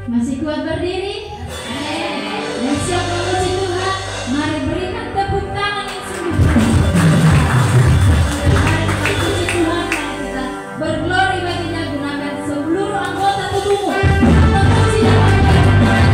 Masih kuat berdiri? Dan siap memuji Tuhan? Mari berikan tepuk tangan yang sungguh. Mari memuji Tuhan, mari kita berglori baginya, gunakan seluruh anggota tubuhmu. Memuji dan memuliakan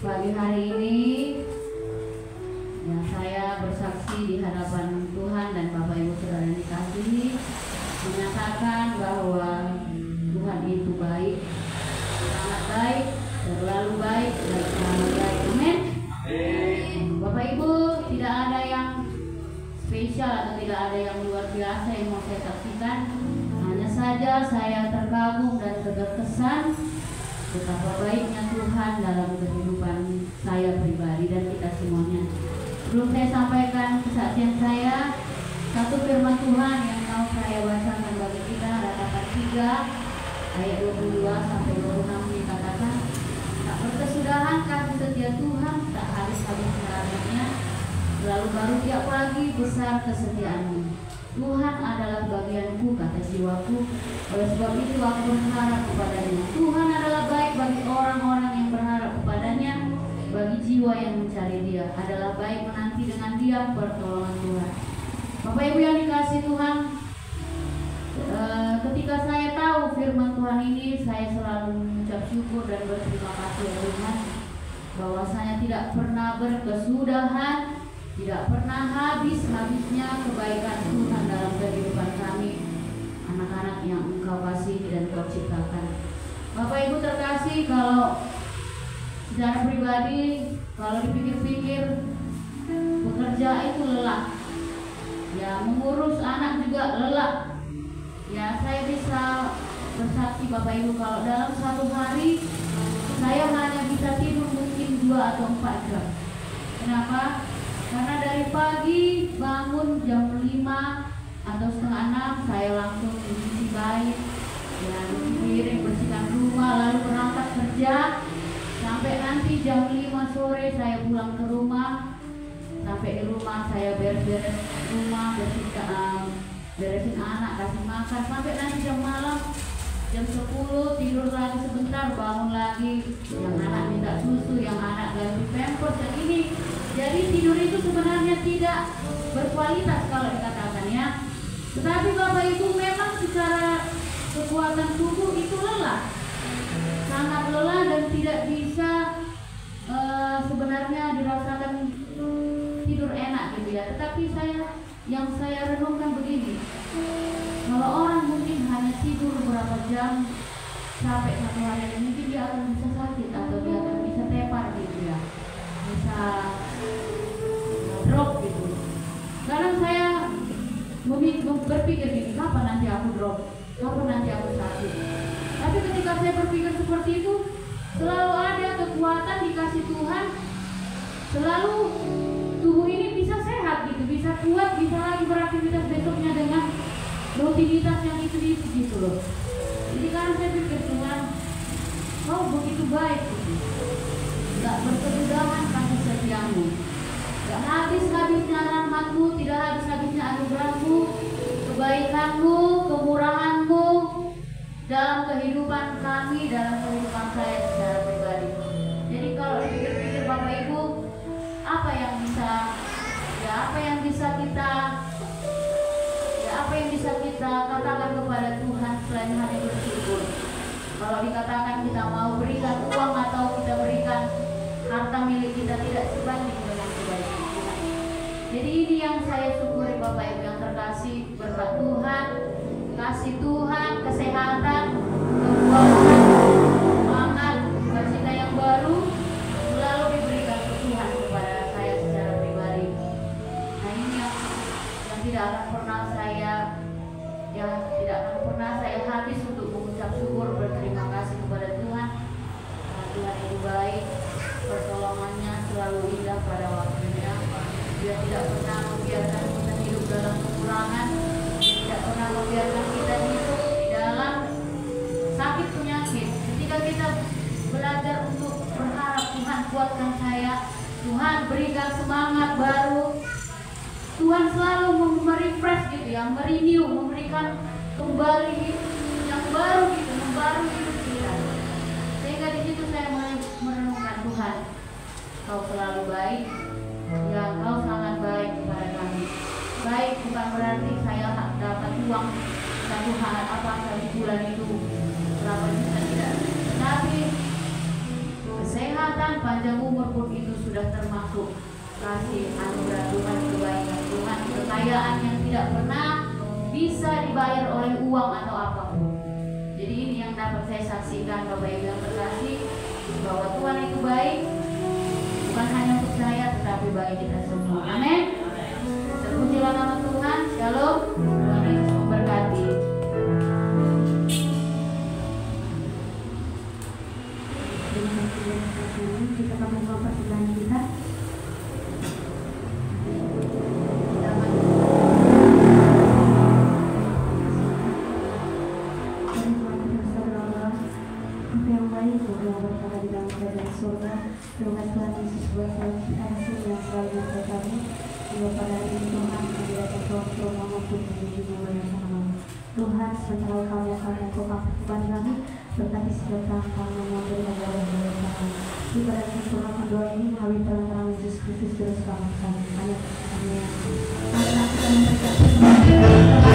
Pagi hari ini ya, saya bersaksi di hadapan Tuhan dan Bapak Ibu Saudara yang dikasihi, menyatakan bahwa Tuhan itu baik, sangat baik, terlalu baik, dan sangat baik. Amin. Bapak Ibu, tidak ada yang spesial atau tidak ada yang luar biasa yang mau saya saksikan. Hanya saja saya terkagum dan terkesan betapa baiknya Tuhan dalam kehidupan saya pribadi dan kita semuanya. Sebelum saya sampaikan kesaksian saya, satu firman Tuhan yang mau saya bacakan bagi kita, Ratakan 3 ayat 22 sampai 26 dikatakan, tak berkesudahan kasih setia Tuhan, tak habis-habis rahmatnya, selalu baru tiap pagi besar kesetiaanmu. Tuhan adalah bagianku, kata jiwaku, oleh sebab itu aku berharap kepadanya. Tuhan adalah baik bagi orang-orang yang berharap kepadanya, bagi jiwa yang mencari Dia. Adalah baik menanti dengan diam pertolongan Tuhan. Bapak Ibu yang dikasihi Tuhan, ketika saya tahu firman Tuhan ini, saya selalu mengucap syukur dan berterima kasih ya Tuhan, bahwasanya tidak pernah berkesudahan, tidak pernah habis-habisnya kebaikan Tuhan dalam kehidupan kami, anak-anak yang Engkau kasihi dan Engkau ciptakan. Bapak Ibu terkasih, kalau secara pribadi, kalau dipikir-pikir, bekerja itu lelah, ya mengurus anak juga lelah. Ya saya bisa bersaksi Bapak Ibu, kalau dalam satu hari saya hanya bisa tidur mungkin 2 atau 4 jam. Kenapa? Karena dari pagi bangun jam 5 atau setengah 6 saya langsung cuci bait, ya cuci piring, bersihkan rumah, lalu berangkat kerja sampai nanti jam 5 sore saya pulang ke rumah. Sampai di rumah saya beres-beres rumah, beresin anak, kasih makan, sampai nanti jam malam jam 10 tidur lagi sebentar, bangun lagi, yang anak minta susu, yang anak ganti pampers, dan ini. Jadi tidur itu sebenarnya tidak berkualitas kalau dikatakan ya. Tetapi Bapak Ibu, memang secara kekuatan tubuh itu lelah, sangat lelah dan tidak bisa sebenarnya dirasakan tidur enak gitu ya. Tetapi yang saya renungkan begini, kalau orang mungkin hanya tidur berapa jam sampai satu hari, mungkin dia akan bisa sakit atau dia akan bisa tepar gitu ya, bisa drop gitu. Kadang saya berpikir gini, kapan nanti aku drop, kapan nanti aku sakit. Tapi ketika saya berpikir seperti itu, selalu ada kekuatan dikasih Tuhan, selalu tubuh ini bisa sehat gitu, bisa kuat, bisa lagi beraktivitas besoknya dengan rutinitas yang itu gitu loh. Jadi karena saya pikir Tuhan, kau begitu baik gitu, gak berkesudahan kasih setiamu, gak habis-habisnya rahmatmu, tidak habis-habisnya anugerahmu, kebaikanmu, kemurahanmu dalam kehidupan kami, dalam kehidupan saya secara pribadi. Jadi kalau dipikir-pikir Bapak Ibu, apa yang bisa kita katakan kepada Tuhan selain hanya bersyukur. Kalau dikatakan kita mau berikan uang atau kita berikan harta milik kita, tidak sebanding dengan kebaikan Tuhan. Jadi ini yang saya syukuri Bapak Ibu yang terkasih, berkat Tuhan, kasih Tuhan, kesehatan, kekuatan, semangat, sukacita yang baru selalu diberikan ke Tuhan kepada saya secara pribadi. Nah ini yang tidak akan pernah saya habis untuk mengucap syukur, berterima kasih kepada Tuhan. Tuhan itu baik, pertolongannya selalu indah pada waktunya. Dia tidak pernah membiarkan kita hidup dalam kekurangan, tidak pernah membiarkan kita hidup di dalam sakit penyakit. Ketika kita belajar untuk berharap, Tuhan kuatkan saya, Tuhan berikan semangat baru, Tuhan selalu merefresh gitu ya, merenew, memberikan kembali yang baru gitu, membaru hidup kita. Sehingga di situ saya merenungkan, Tuhan, Kau selalu baik, ya Kau sangat baik kepada kami. Baik bukan berarti saya dapat uang satu hari apa di bulan itu berapa juta, tidak, tapi kesehatan, panjang umur pun itu sudah termasuk kasih anugerah Tuhan, kebaikan Tuhan, kekayaan yang tidak pernah bisa dibayar oleh uang atau apapun. Jadi ini yang dapat saya saksikan Bapak Ibu yang terkasih, bahwa Tuhan itu baik, bukan hanya untuk saya tetapi bagi kita semua. Amin. Terpujilah nama Tuhan. Shalom. Tuhan Yesus memberkati. Kita akan membuka persembahan kita. Apa yang baik yang berada di dalam kerajaan surga. Terima kasih Tuhan Yesus buat kasih yang selalu menyertai kami. Hingga pada hari ini Tuhan kami datang ke waktu maupun menuju bersama Tuhan, sementara kami akan membuka persembahan kami. Berkati setiap kami memberi dan kami. Di pada kesempatan doa ini melalui terang Yesus Kristus terus kami. Amin. Amin. Mari kita memberkati.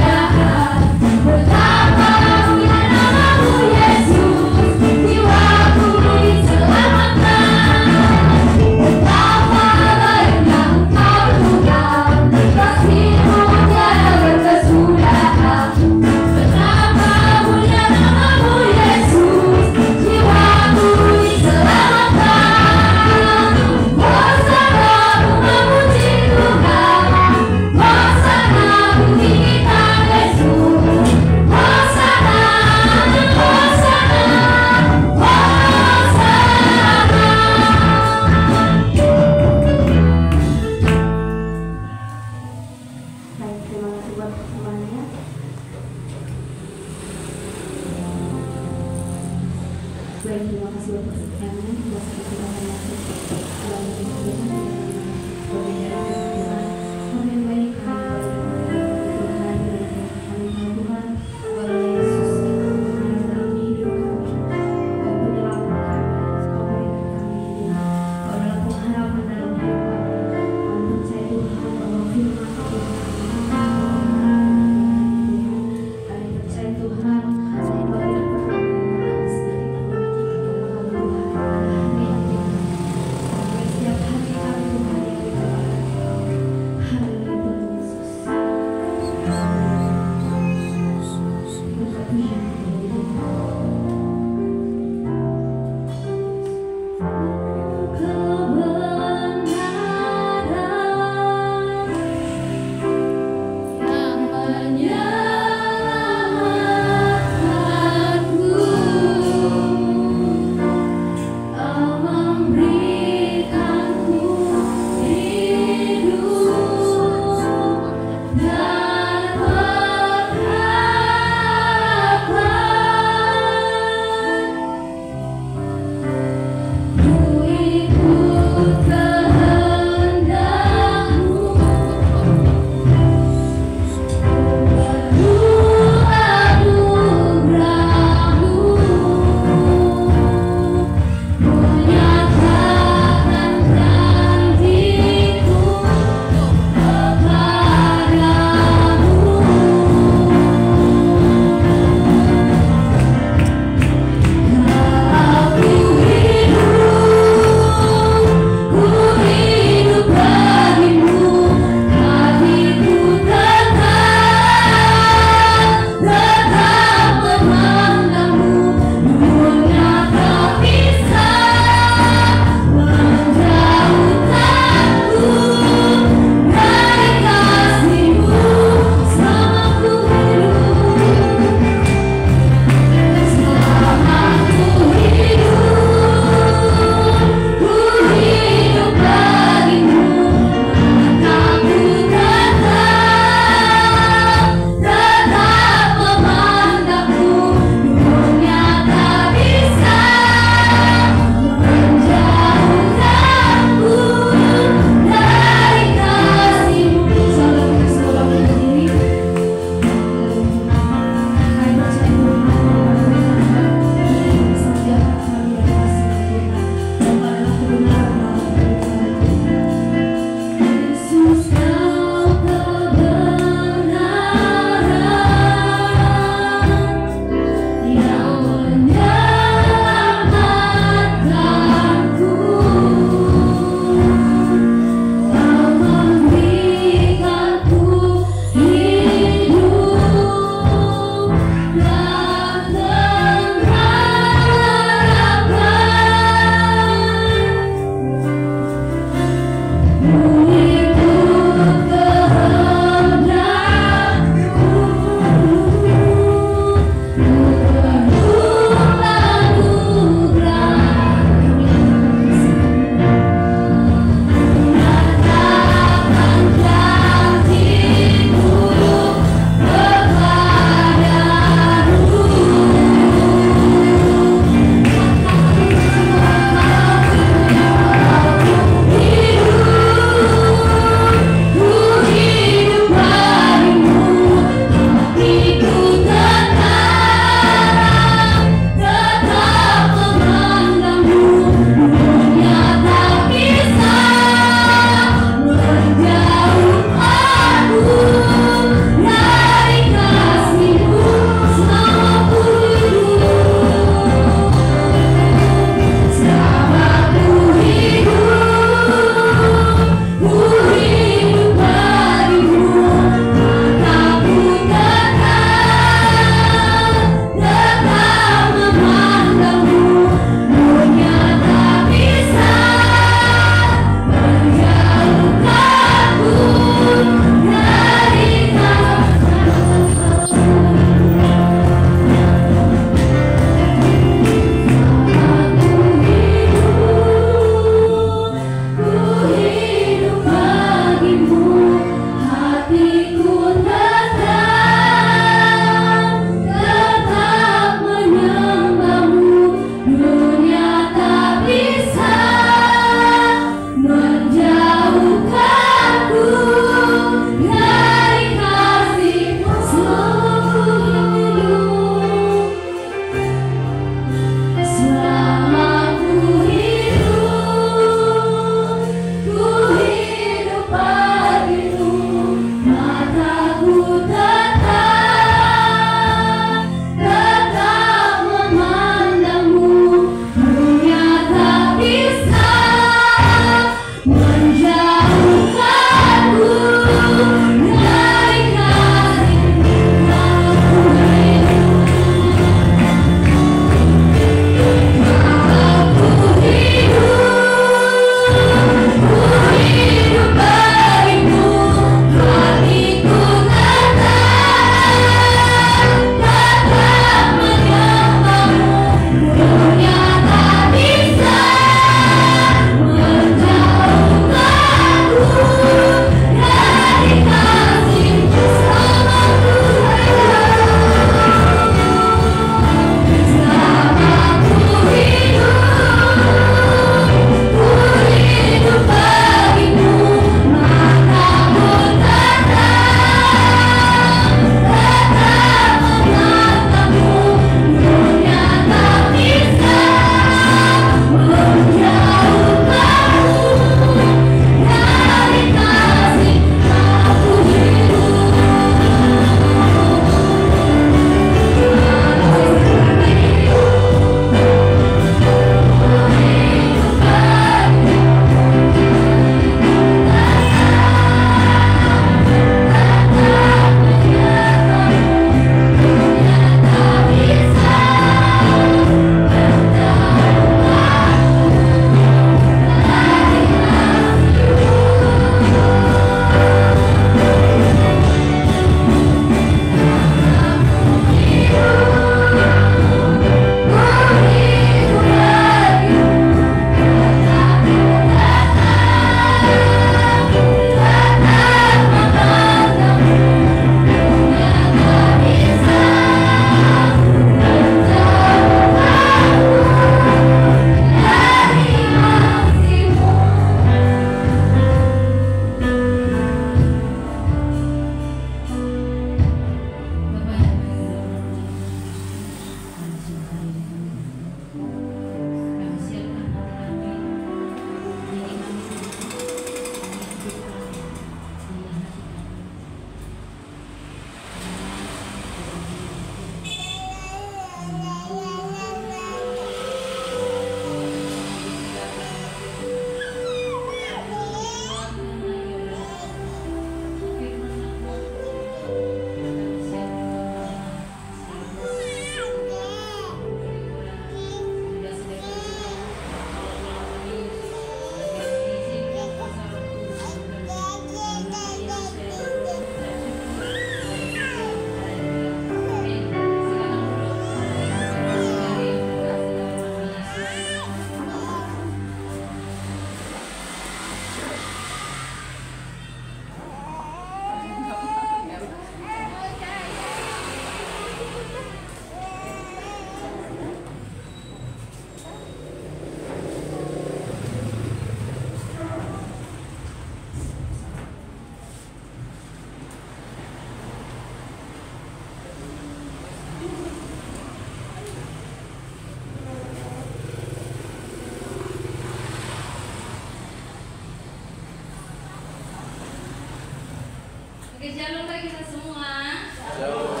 Oke, shalom bagi kita semua. Shalom.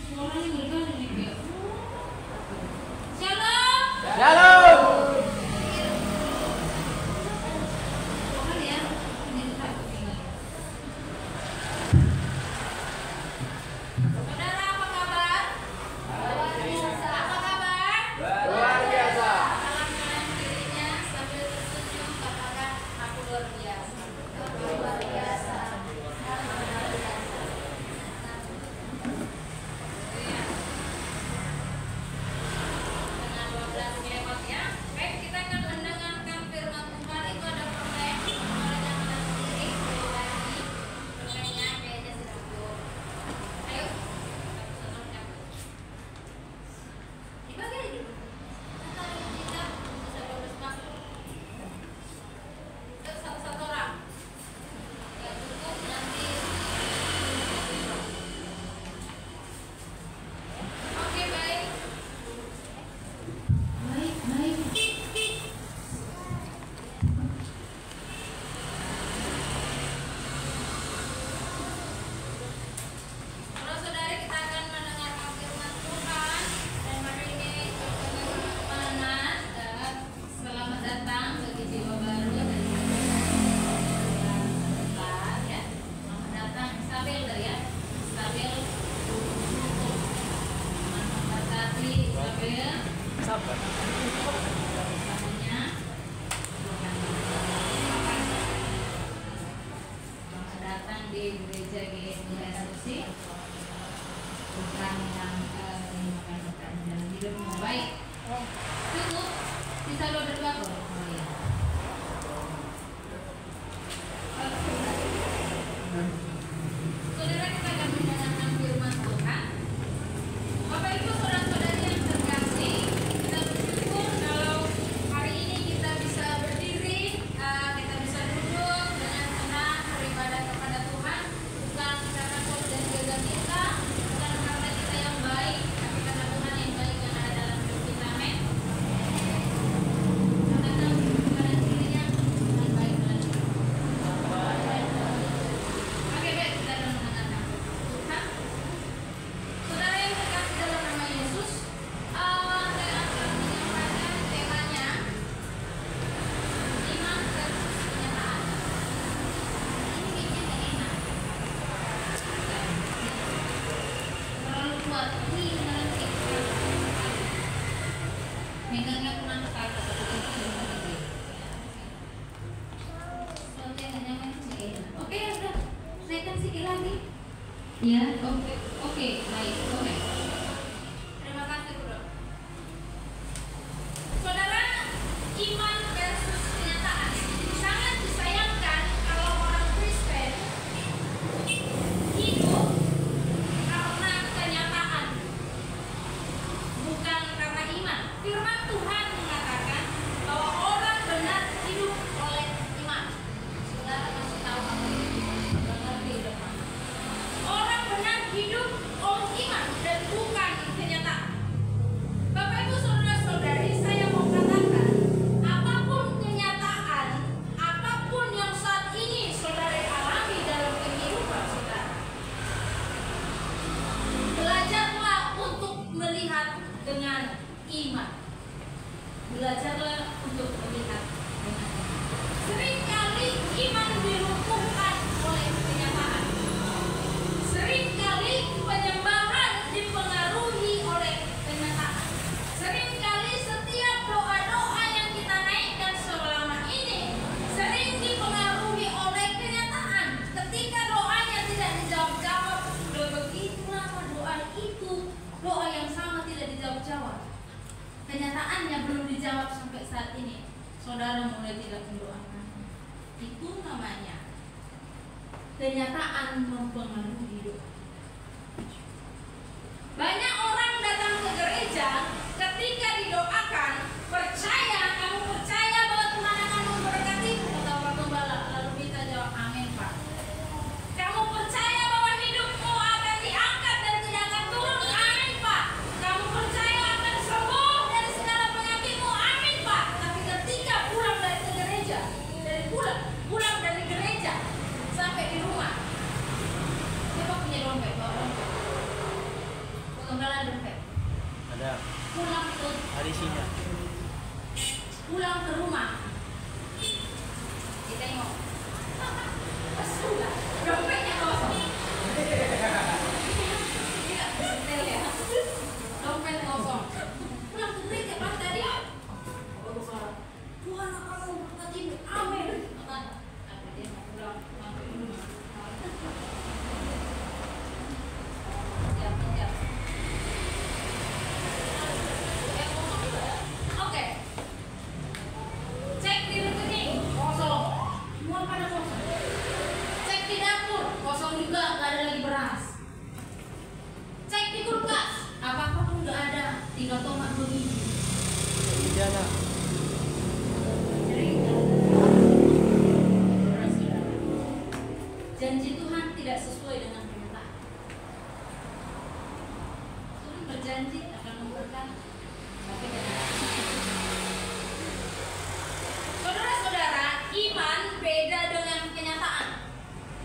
Suaranya berkali nih ya. Shalom. Bukan ya? Ini satu tinggal. Saudara, apa kabar? Luar biasa. Apa kabar? Luar biasa. Tangan kanan kirinya sambil tersenyum katakan aku luar biasa. Luar biasa. Dengan 12 lewat ya. Baik, kita akan mendengarkan firman Tuhan. Itu ada permen. Oleh jangan sendiri. Lagi. Permennya kayaknya sudah belum. Ayo. Dibagi lagi. Kita ada kita bisa 12 masuk. Satu-satu orang. Ya cukup nanti. Oke, baik. Baik. Saudara-saudari, kita akan mendengarkan firman Tuhan. Dan hari ini panas dan selamat datang bagi jiwa baru dari sebentar ya. Selamat datang stabil tadi ya. Stabil. Memberkati stabil. Sabar. Namanya selamat datang di gereja GSUC. Bukan yang memakai berkat dalam hidupmu. Baik. Cukup bisa lo berdua kok. Oh iya. Saudara, kita akan mendengarkan firman Tuhan. Bapak Ibu saudara-saudari yang terkasih, kita bersyukur kalau hari ini kita bisa berdiri, kita bisa duduk dengan tenang beribadah kepada Tuhan, bukan karena kemudian kita, bukan karena kita yang baik, tapi karena Tuhan yang baik yang ada dalam hidup kita. Amin. Katakan kepada dirinya dengan baik dalam hidup. Oke, baik, kita akan mendengarkan Tuhan. Saudara yang terkasih dalam nama Yesus, saya akan menyampaikan temanya iman versus kenyataan. Ini kayaknya nggak enak. Terlalu kuat. Ini nanti megangnya kurang ketat atau soalnya nggak nyaman sih. Oke, ya udah naikkan sedikit lagi. Ya, oke, baik, oke. Terima kasih, Bro. Saudara, iman versus kenyataan. Sangat disayangkan kalau orang Kristen hidup karena kenyataan, bukan karena iman. Firman Tuhan mengatakan bahwa orang benar hidup oleh iman. Saudara masih tahu apa itu? Mengerti depan. Orang benar hidup oleh iman dan bukan kenyataan. Bapak Ibu saudara-saudari, saya mau katakan, apapun kenyataan, apapun yang saat ini saudara alami dalam kehidupan saudara, belajarlah untuk melihat dengan iman. Belajarlah untuk melihat dengan iman. Seringkali iman dilumpuhkan oleh kenyataan. Seringkali penyembahan dipengaruhi oleh kenyataan. Seringkali setiap doa-doa yang kita naikkan selama ini sering dipengaruhi oleh kenyataan. Ketika doanya tidak dijawab-jawab, begitu lama doa itu, doa yang sama tidak dijawab-jawab. Kenyataannya belum dijawab sampai saat ini. Saudara mulai tidak mendoakan. Itu namanya kenyataan mempengaruhi doa. Banyak orang datang ke gereja, ketika didoakan, kamu percaya bahwa Tuhan akan memberkati, kata Pak Gembala, lalu kita jawab amin Pak. Kamu percaya bahwa hidupmu akan diangkat dan tidak akan turun, amin Pak. Kamu percaya akan sembuh dari segala penyakitmu, amin Pak. Tapi ketika pulang dari gereja, pulang dari gereja, Ada. Pulang ke Ada isinya. pulang ke rumah. Kita tengok. Sudah, dompetnya kosong. Iya, setel ya. Dompet kosong. Pulang ke gereja pas tadi. Baru salah. Tuhan kamu berkati, amin. Tapi dia mau pulang ke rumah. Siap. Oke. Cek di rekening kosong. Semua pada kosong. Cek di dapur kosong juga, nggak ada lagi beras. Cek di kulkas, apa-apa pun nggak ada, tinggal tomat 2 biji. Iya nak. Janji Tuhan tidak sesuai dengan kenyataan. Tuhan berjanji akan memberkati, tapi kenyataan. Saudara-saudara, iman beda dengan kenyataan.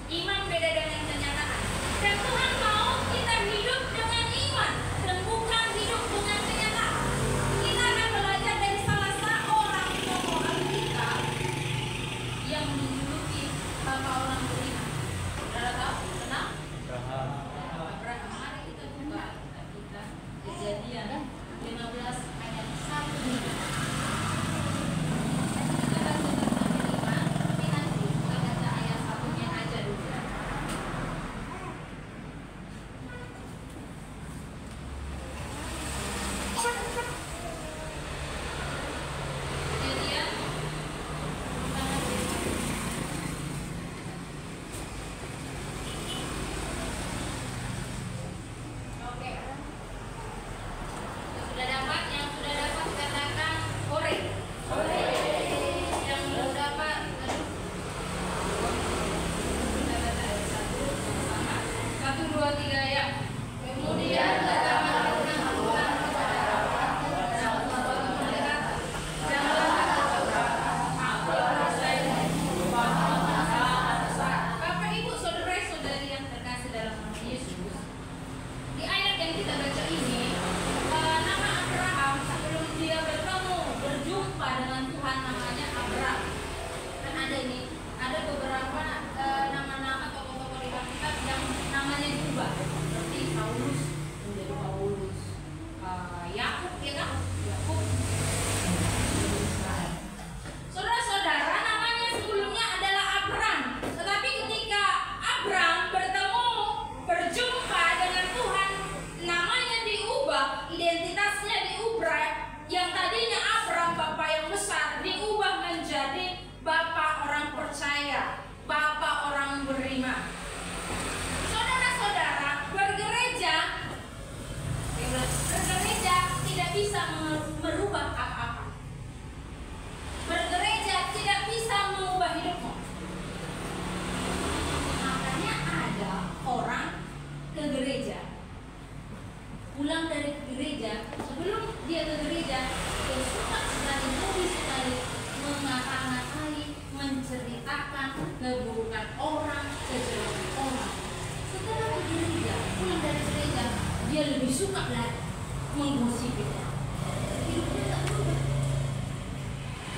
Iman beda dengan kenyataan. Dan Tuhan mau kita hidup dengan iman dan bukan hidup dengan kenyataan. Kita akan belajar dari salah seorang tokoh Alkitab yang dijuluki Bapak orang beriman. Saudara tahu? Kenal? Abraham. Mari kita buka kita Kejadian 15 ayat 1. Dia lebih suka menggosipi. Hidupnya tak berubah.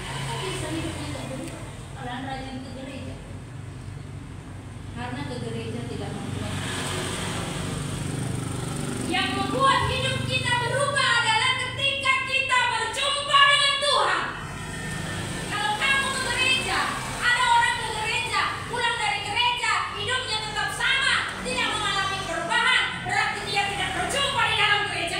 Kok bisa hidupnya tak berubah? Orang rajin ke gereja. Karena ke gereja tidak membuat. Yang membuat hidup kita berubah adalah ketika kita berjumpa dengan Tuhan. Kalau kamu ke gereja, ada orang ke gereja, pulang dari gereja, hidupnya tetap sama, tidak mengalami perubahan, berarti dia tidak berjumpa di dalam gereja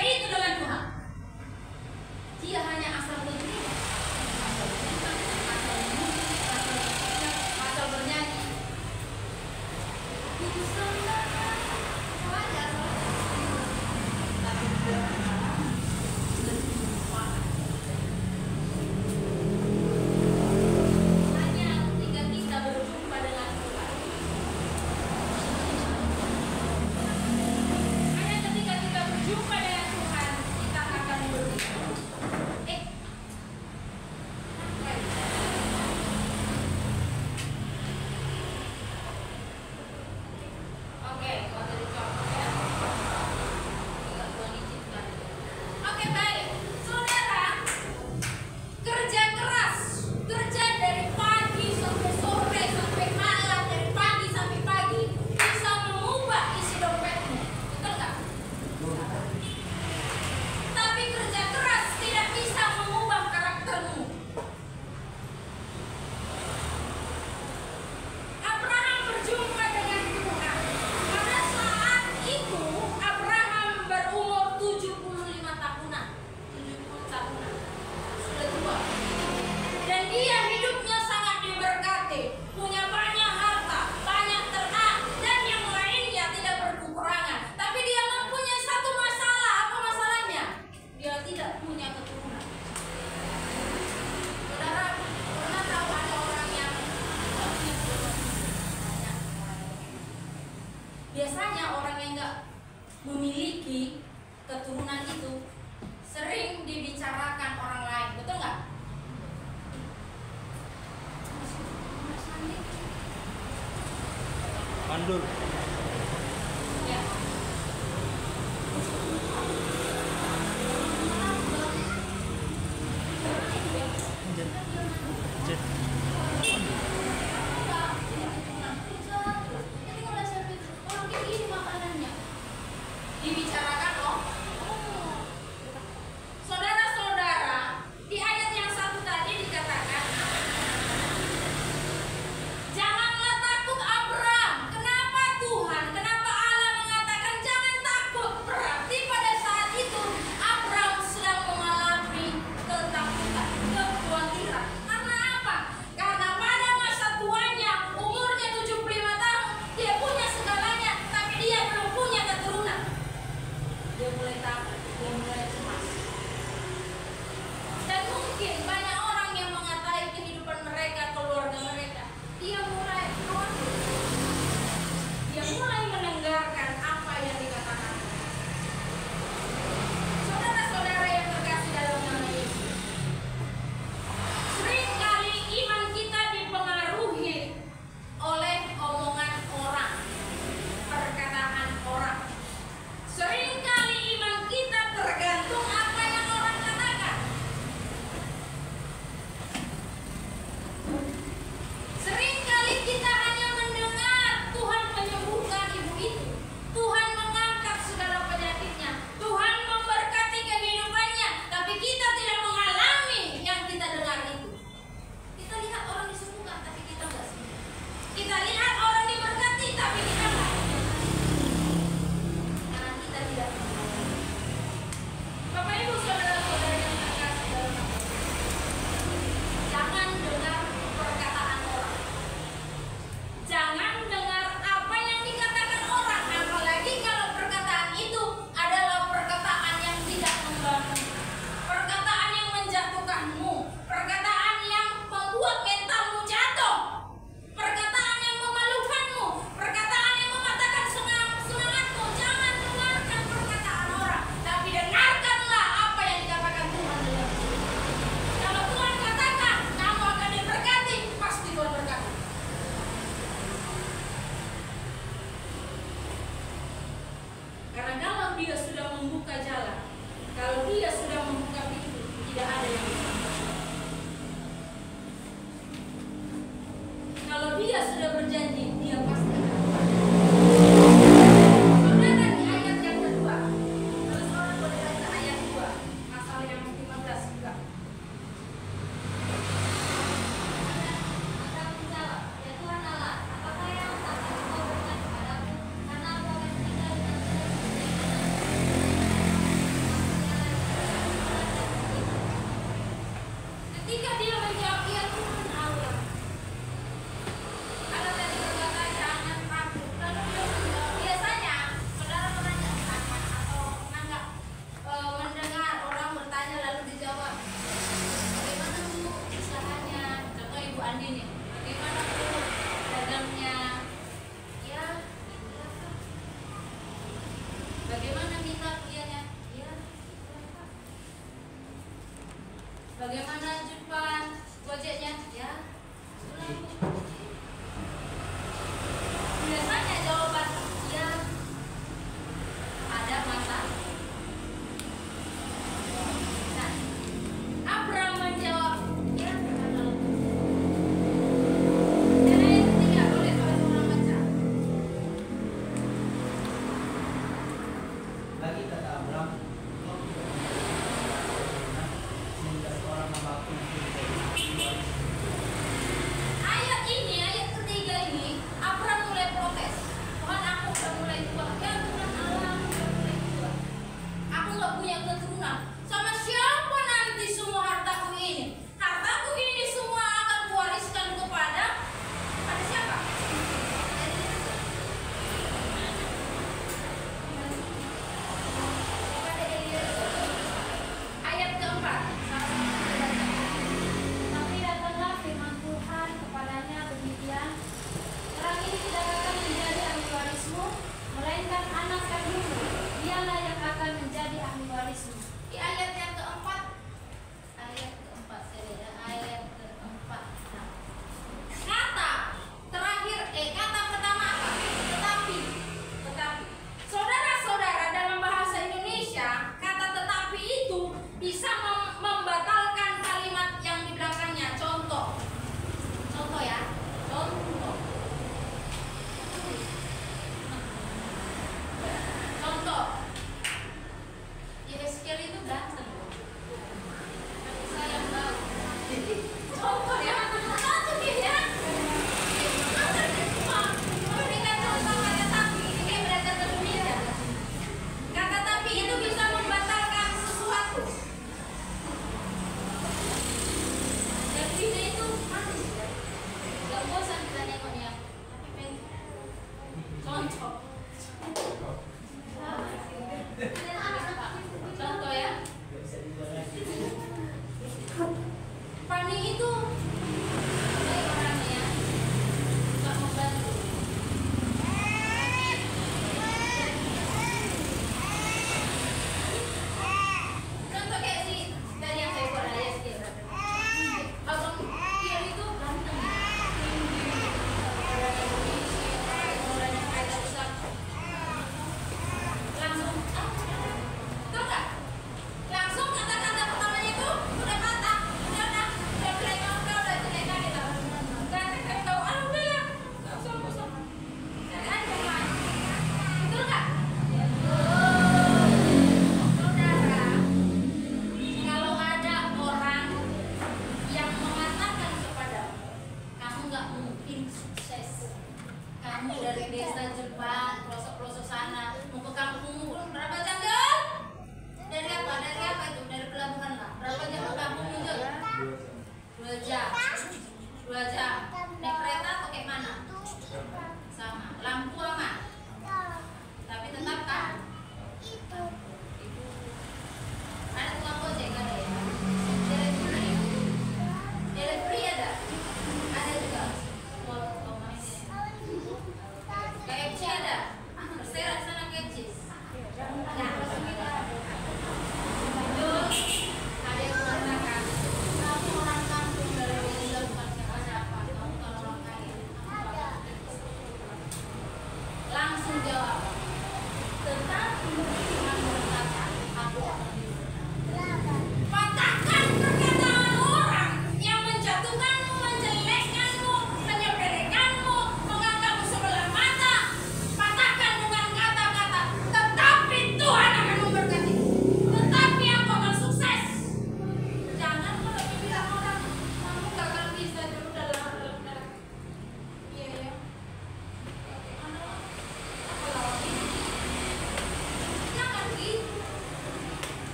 mundur. Ya. Dibicarakan loh. Saudara-saudara, di ayat yang satu tadi dikatakan, janganlah takut Abram. Kenapa Tuhan? Kenapa Allah mengatakan jangan takut? Berarti pada saat itu Abram sedang mengalami ketakutan, kekhawatiran. Karena apa? Karena pada masa tuanya, umurnya 75 tahun, dia punya segalanya, tapi dia belum punya keturunan. Dia mulai takut, dia mulai cemas. Dan mungkin banyak orang yang mengatai kehidupan mereka, keluarga mereka. Dia mulai khawatir. Dia mulai mendengarkan apa yang dikatakan. Saudara-saudara yang terkasih dalam nama Yesus, seringkali iman kita dipengaruhi oleh omongan orang, perkataan orang. Seringkali iman kita tergantung apa yang orang katakan. Seringkali kita hanya mendengar Tuhan menyembuhkan ibu itu, Tuhan mengangkat segala penyakitnya, Tuhan memberkati kehidupannya, tapi kita tidak mengalami yang kita dengar itu. Kita lihat orang disembuhkan, tapi kita enggak sembuh. Kita lihat orang diberkati, tapi kita enggak. Karena kita tidak mengalami. Bapak Ibu saudara-saudara yang terkasih dalam nama Yesus, jangan dengar perkataan orang. Jangan dengar apa yang dikatakan orang, apalagi kalau perkataan itu adalah perkataan yang tidak membangun, perkataan yang menjatuhkanmu, perkataan yang membuat mentalmu jatuh, perkataan yang memalukanmu, perkataan yang mematahkan semangatmu. Jangan dengarkan perkataan orang, tapi dengarkanlah apa yang dikatakan Tuhan dalam hidup. Kalau Tuhan katakan kamu akan diberkati, pasti Tuhan berkati. Karena kalau dia sudah membuka jalan, kalau dia sudah membuka pintu, tidak ada yang bisa menutup. Kalau dia sudah berjanji, dia pasti akan berjanji. Saudara, di ayat yang kedua, kalau saudara boleh baca ayat 2, pasal yang 15 juga. Maka menjawab, ya Tuhan Allah, apakah yang tak Engkau berikan kepadaku? Karena aku akan tinggal dengan Ketika dia menjawab, ya Tuhan Allah. Kalau tadi berkata jangan takut, lalu dia menjawab. Biasanya saudara menanya takut atau menganggap mendengar orang bertanya lalu dijawab, bagaimana Bu usahanya? Contoh Ibu Andi nih, bagaimana Bu dagangnya? Ya, itulah Kak. Bagaimana minta dianya? Ya, itulah Kak. Bagaimana Jepang gojeknya? Ya, itulah Bu. Biasanya jawaban ya ada masalah. Nah, Abram menjawab ya kalau dan ayat ketiga boleh saudara baca. Lagi kata Abram, "Kau tidak sehingga seorang hamba-Ku itu menjadi ahli waris." Ayat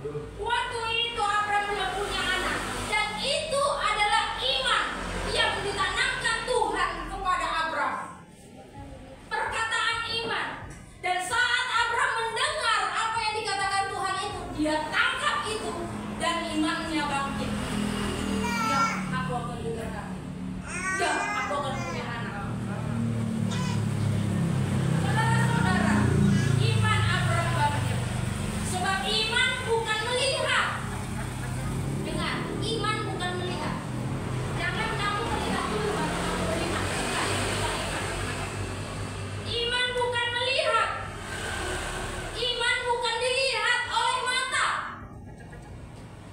Waktu itu Abraham belum punya anak, dan itu adalah iman yang ditanamkan Tuhan kepada Abraham. Perkataan iman. Dan saat Abraham mendengar apa yang dikatakan Tuhan itu, dia tangkap itu dan imannya bangkit. Ya, aku akan diberkati. Ya, aku akan punya anak. Saudara-saudara, iman Abraham bangkit. Sebab iman bukan melihat. Dengar, iman bukan melihat. Jangan kamu melihat dulu baru kamu beriman. Bukan, bukan iman. Iman bukan melihat. Iman bukan dilihat oleh mata.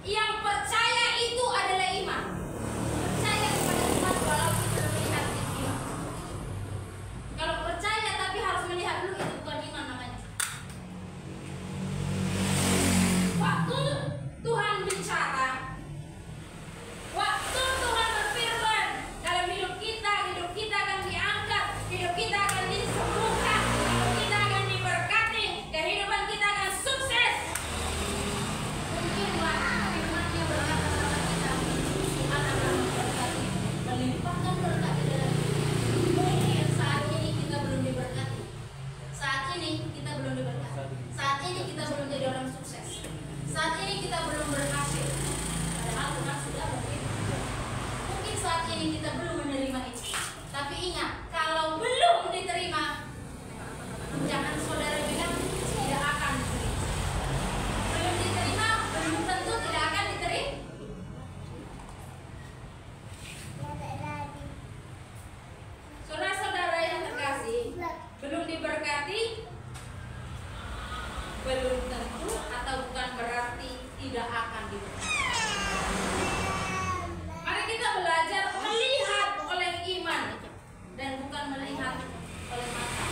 Yang percaya itu adalah iman. Percaya kepada Tuhan walaupun belum melihat itu iman. Kalau percaya tapi harus melihat dulu, itu bukan iman namanya. Waktu Tuhan bicara, waktu Tuhan berfirman, dalam hidup kita akan diangkat, hidup kita akan disembuhkan, hidup kita akan diberkati, kehidupan kita akan sukses. Mungkinlah firman-Nya berkata sama kita, Tuhan akan memberkati, melimpahkan berkat di dalam hidup. Mungkin saat ini kita belum diberkati, saat ini kita belum diberkati, saat ini kita belum jadi orang sukses, saat ini kita belum berhasil. Padahal Tuhan sudah berfirman. Mungkin saat ini kita belum menerima itu. Tapi ingat, kalau belum diterima, jangan saudara bilang tidak akan diterima. Belum diterima, belum tentu tidak akan diterima. Saudara-saudara yang terkasih, belum diberkati, belum tentu atau bukan berarti tidak akan diberkati. Mari kita belajar melihat oleh iman dan bukan melihat oleh mata.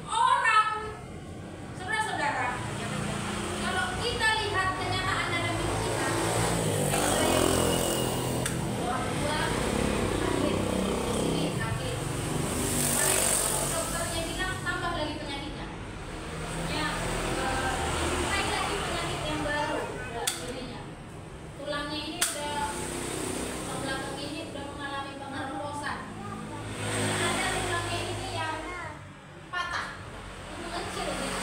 Orang, saudara-saudara, kalau kita lihat kenyataan dalam hidup kita, orang tua sakit, istri sakit, dokternya bilang tambah lagi penyakitnya. Maksudnya naik lagi penyakit yang baru dalam dirinya. Tulangnya ini udah tahun belakang ini udah mengalami pengeroposan. Ada tulangnya ini yang patah, itu kecil gitu.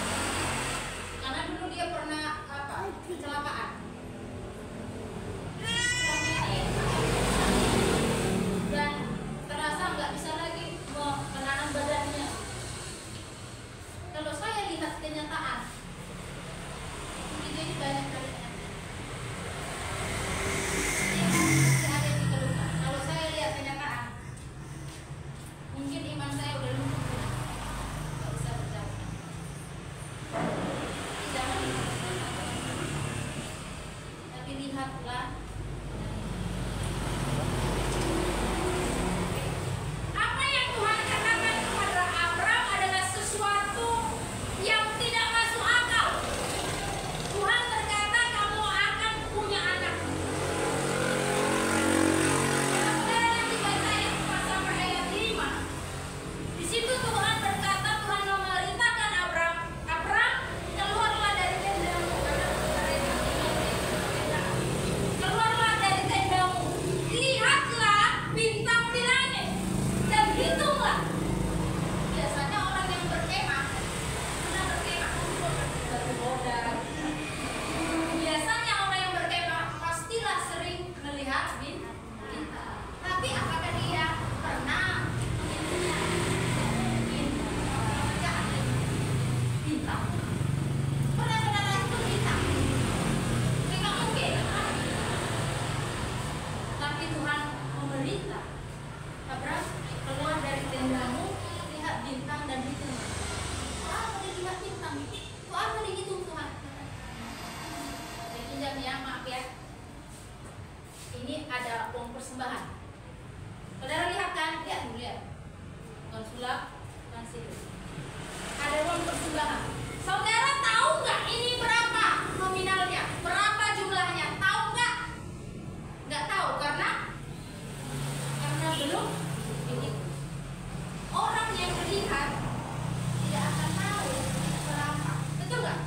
Karena dulu dia pernah kecelakaan. Tulangnya ini dan terasa nggak bisa lagi menanam badannya. Kalau saya lihat kenyataan, ini banyak kali ada yang dikeluhkan. Kalau saya lihat kenyataan, mungkin iman saya udah lumpuh, nggak bisa berjalan. Jangan lihat, tapi lihatlah. Apa yang Tuhan katakan kepada Abraham adalah sesuatu yang tidak masuk akal. Tuhan berkata kamu akan punya anak. Saudara yang dibaca ayat 4 sampai ayat 5. Di situ Tuhan berkata, Tuhan memerintahkan Abraham, Abraham keluarlah dari tendamu. Keluarlah dari tendamu. Lihatlah bintang di langit dan hitunglah. Biasanya orang yang berkemah, batu bodas. Biasanya orang yang berkemah pastilah sering melihat bintang. Tapi apakah dia pernah bintang? Pernah saudara itu bintang? Tidak mungkin. Tapi Tuhan memerintah Abraham, keluar dari tendamu, lihat bintang dan hitung. Apa dilihat bintang? Itu apa dihitung Tuhan? Saya pinjam ya, maaf ya. Ini ada uang persembahan. Saudara lihat kan? Lihat dulu, lihat. Bukan sulap, bukan siru. Ada uang persembahan. Saudara tahu nggak ini berapa nominalnya? Berapa jumlahnya? Tahu nggak? Nggak tahu karena belum dihitung. Orang yang melihat tidak akan tahu berapa. Betul nggak?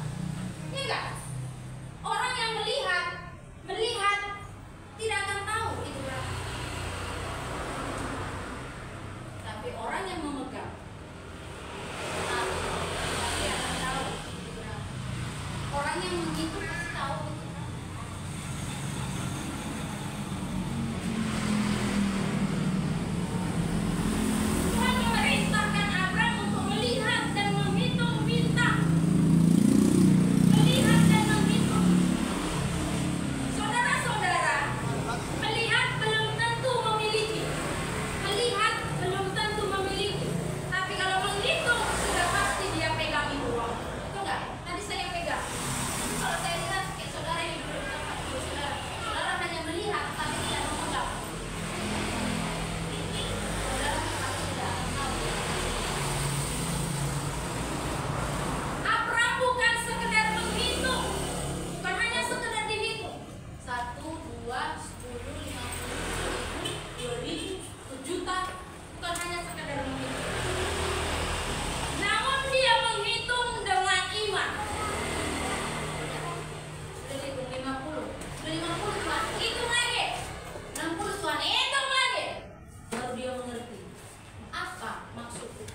orang yang menghitung pasti tahu itu. Tuhan memerintahkan Abram untuk melihat dan menghitung bintang. Melihat dan menghitung. Saudara-saudara, melihat belum tentu memiliki. Melihat belum tentu memiliki. Tapi kalau menghitung sudah pasti dia pegang itu uang. Itu enggak? Tadi saya pegang. Kalau saya lihat kayak saudara yang dulu di tempat itu, saudara hanya melihat tapi tidak memegang. Saudara pasti tidak akan tahu. Abram bukan sekedar menghitung, bukan hanya sekedar dihitung. 1, 2, 10, 50, 2.000, 1.000.000, bukan hanya sekedar menghitung. Namun dia menghitung dengan iman. Sudah dihitung 50, sudah 50 Tuhan, hitung lagi. 60 Tuhan, hitung lagi. Baru dia mengerti apa maksudnya.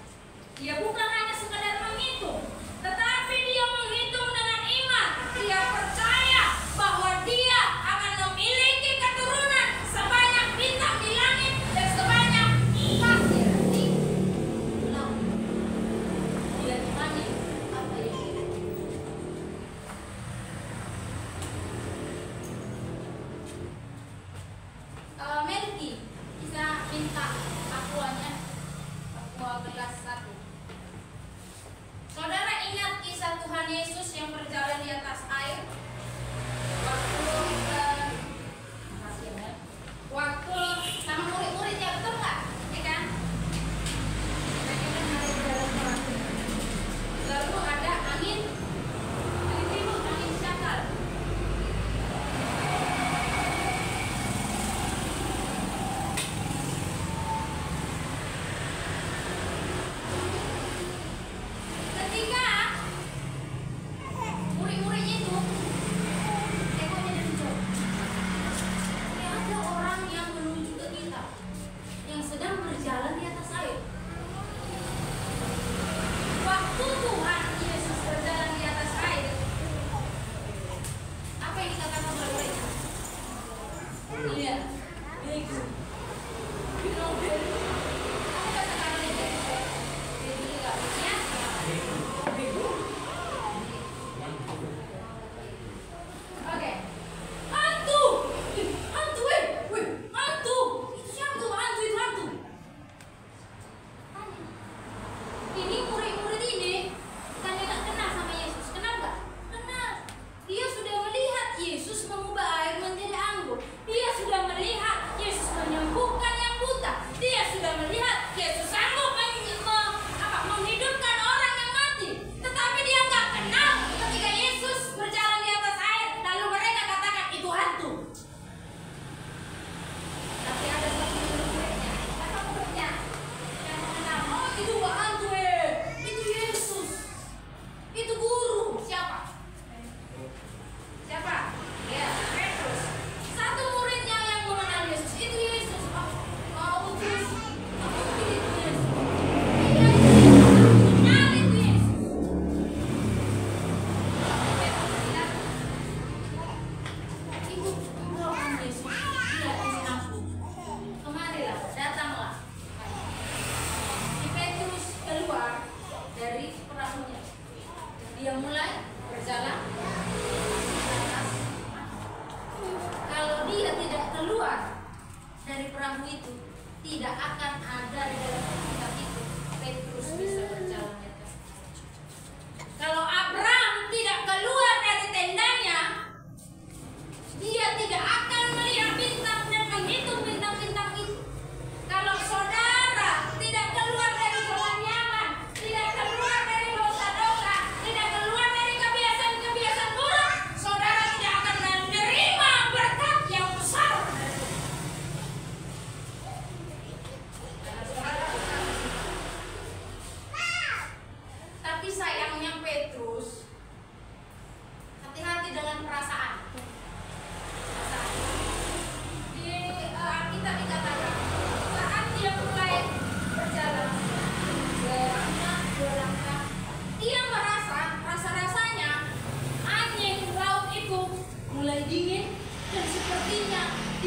Dia bukan hanya sekedar menghitung, tetapi dia menghitung dengan iman. Dia percaya bahwa dia akan memiliki keturunan sebanyak bintang di langit dan sebanyak pasir di laut. Dia imani apa yang dia lihat. Melki bisa minta akuanya, aqua gelas 1. Saudara ingat kisah Tuhan Yesus yang berjalan di atas air? Waktu sama murid-muridnya, betul nggak? Ya kan? Mereka kan ada di dalam perahu. Lalu ada angin timur, angin syakal. Ketika murid-muridnya itu ekornya dari jauh, ini ada orang yang menuju ke kita yang sedang berjalan di atas air. Waktu Tuhan Yesus berjalan di atas air, apa yang dikatakan oleh mereka? Iya, bego. You know bego. Apa kata-kata bego? Bego juga artinya bego. Oke. Hantu. Hantu, hantu. Itu siapa tuh? Hantu itu hantu. Tanya. Ini murid-murid ini bukannya nggak kenal sama Yesus, kenal nggak? Kenal. Dia sudah melihat Yesus mengubah air menjadi anggur. Dia sudah melihat Yesus menyembuhkan yang buta. Dia sudah melihat Yesus sanggup menghidupkan orang yang mati. Tetapi dia nggak kenal ketika Yesus berjalan di atas air. Lalu mereka katakan itu hantu. Tapi ada satu muridnya, apa muridnya yang mengenal, oh itu bukan hantu, itu Yesus, itu guru. Siapa? Siapa? Ya, Petrus. Satu muridnya yang mengenal Yesus, itu Yesus. Oh, terus apa mungkin itu Yesus? Iya, kenal itu Yesus. Petrus bilang, Ibu, engkau kan Yesus? Iya, ini aku. Kemarilah, datanglah. Si Petrus keluar dari perahunya. Dia mulai berjalan ke atas. Kalau dia tidak keluar dari perahu itu, tidak akan ada di dalam kitab itu Petrus bisa berjalan di atas. Kalau Abram tidak keluar dari tendanya, dia tidak akan melihat bintang dan menghitung bintang-bintang itu. Kalau saudara tidak keluar dari zona nyaman, tidak keluar dari dosa-dosa, tidak keluar dari kebiasaan-kebiasaan buruk, saudara tidak akan menerima berkat yang besar.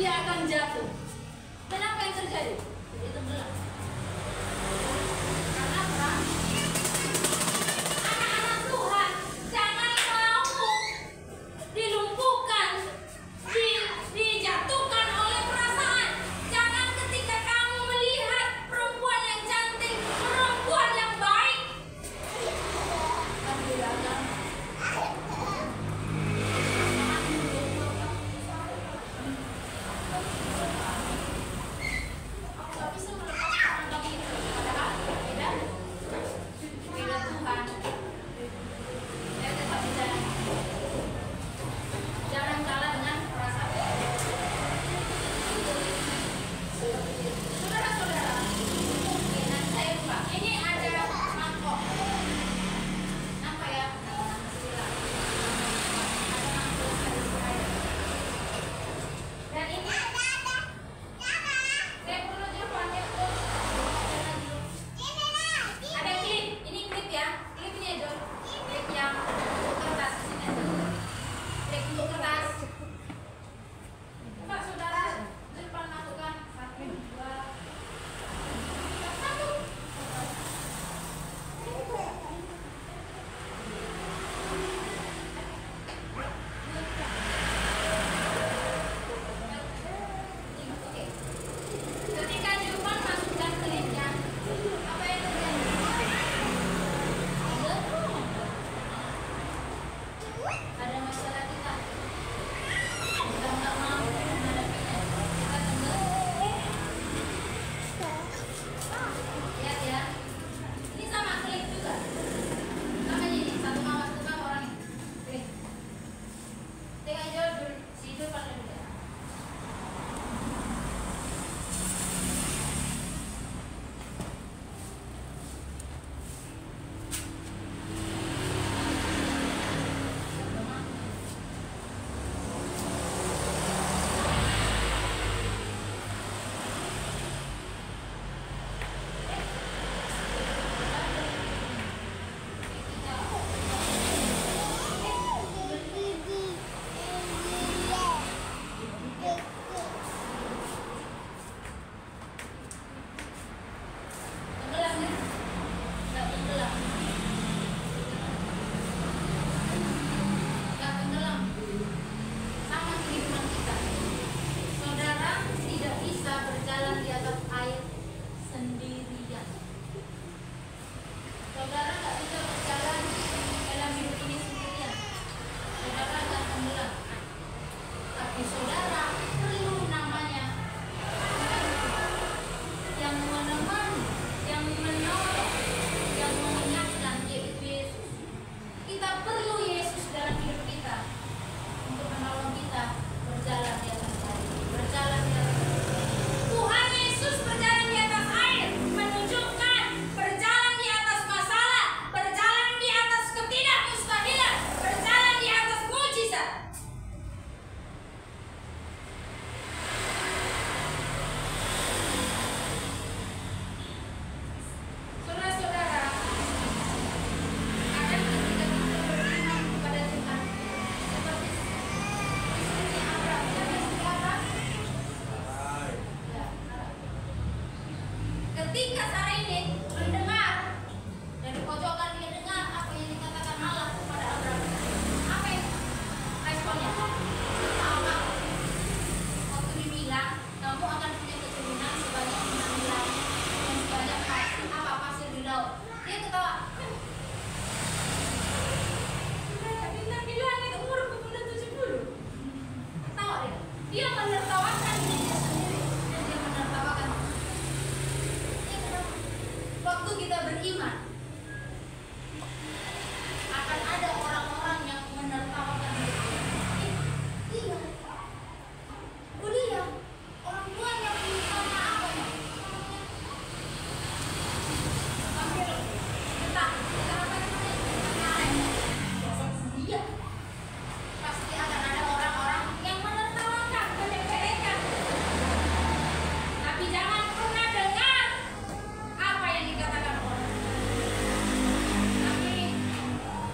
dia akan jatuh. Dan apa yang terjadi? Dia tenggelam. Karena apa? Anak-anak Tuhan, jangan mau dilumpuhkan, dijatuhkan oleh perasaan. Jangan ketika kamu melihat perempuan yang cantik, perempuan yang baik, kamu tidak akan nggak bisa melepaskan kami itu. Padahal beda Tuhan. Saya tetap bisa. Jangan kalah dengan perasaan. Saudara-saudara, oke, nanti saya lupa. Ini ada mangkok. Apa ya? Ada mangkok, ada serai. Dan ini saya perlu jawabannya tuh. Ada klip, ini klip ya. Klip ini aja. Klip yang untuk kertas di sini aja. Klip untuk kertas. Pak saudara, depan masukkan 1, 2, 1. Oke. Ketika Julpan masukkan klipnya, apa yang terjadi? Ada masalah kita. Kita nggak mau menghadapinya. Kita tenggelam. Lihat ya. Ini sama klip juga. Sama ini satu mama tukang orang ini. Klip. Tengah jauh dulu. Si Julpan dulu ya. Tenggelam ya? Nggak tenggelam. Nggak tenggelam. Sama kehidupan kita. Saudara tidak bisa berjalan di atas air sendirian. Saudara nggak bisa berjalan dalam hidup ini sendirian. Saudara akan tenggelam. Tapi saudara perlu namanya yang menemani, yang menolong, yang mengingatkan, yaitu Yesus. Kita perlu Yesus dalam hidup kita untuk menolong kita berjalan di atas air, berjalan di atas air. Tuhan Yesus berjalan di atas air, menunjukkan berjalan di atas masalah, berjalan di atas ketidakmustahilan, berjalan di atas mujizat. Saudara-saudara, kadang ketika kita beriman kepada Tuhan, seperti istrinya Abraham, siapa istri Abraham? Ya, Sarah. Ketika Sarah ini mendengar dari pojokan, dia dengar apa yang dikatakan Allah kepada Abraham. Apa yang responnya? Sama. Waktu dibilang, kamu akan punya keturunan sebanyak 6 langit dan sebanyak pasir di laut. Dia ketawa. Bintang di langit umurku sudah 70. Ketawa dia. Dia menertawakan dirinya sendiri dan dia menertawakan. Dia ketawa. Waktu kita beriman, akan ada orang-orang yang menertawakan diri. Iya. Dia orang tuanya sama apa ya? Sambil getak, apa namanya? Iya. Pasti akan ada orang-orang yang menertawakan, menyepelekan. Tapi jangan pernah dengar apa yang dikatakan orang. Tapi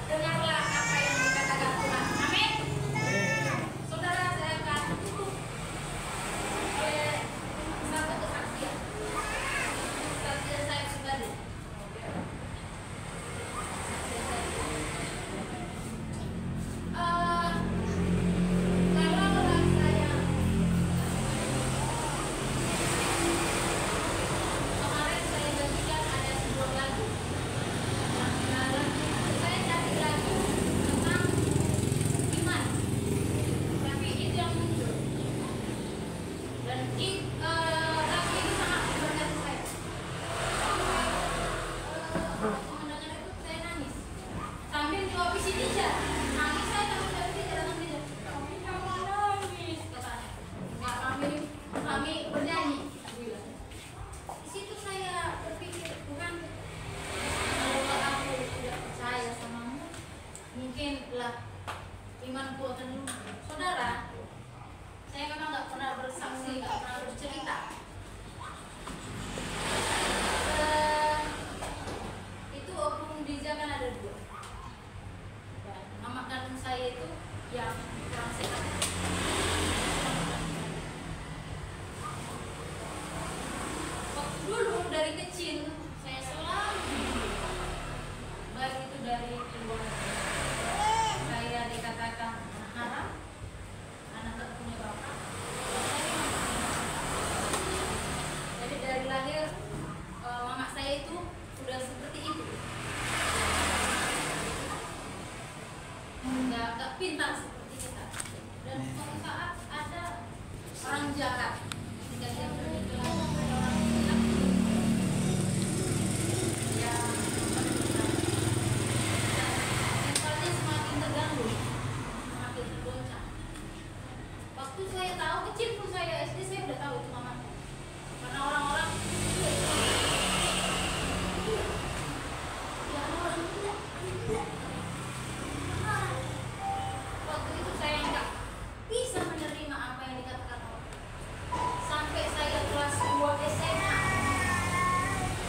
dengarlah apa yang dikatakan Tuhan. Amin. Saudara, saya akan tutup imanku akan luntur. Saudara, saya memang nggak pernah bersaksi, nggak pernah bercerita. Itu oknum Diza kan ada 2. Dan mama kandung saya itu yang kurang sehat. Waktu dulu dari kecil saya selalu baik itu dari keluarga. Saya dikatakan anak haram, anak tak punya bapak. Jadi dari lahir mama saya itu sudah seperti itu. Nggak pintar seperti kita. Dan suatu saat ada orang jahat ketika dia pergi ke orang jahat yang mentalnya semakin terganggu, semakin tergoncang. Waktu saya tahu, kecil pun saya SD saya udah tahu itu mama. Karena orang-orang ya orang tidak. Waktu itu saya nggak bisa menerima apa yang dikatakan orang. Sampai saya kelas 2 SMA,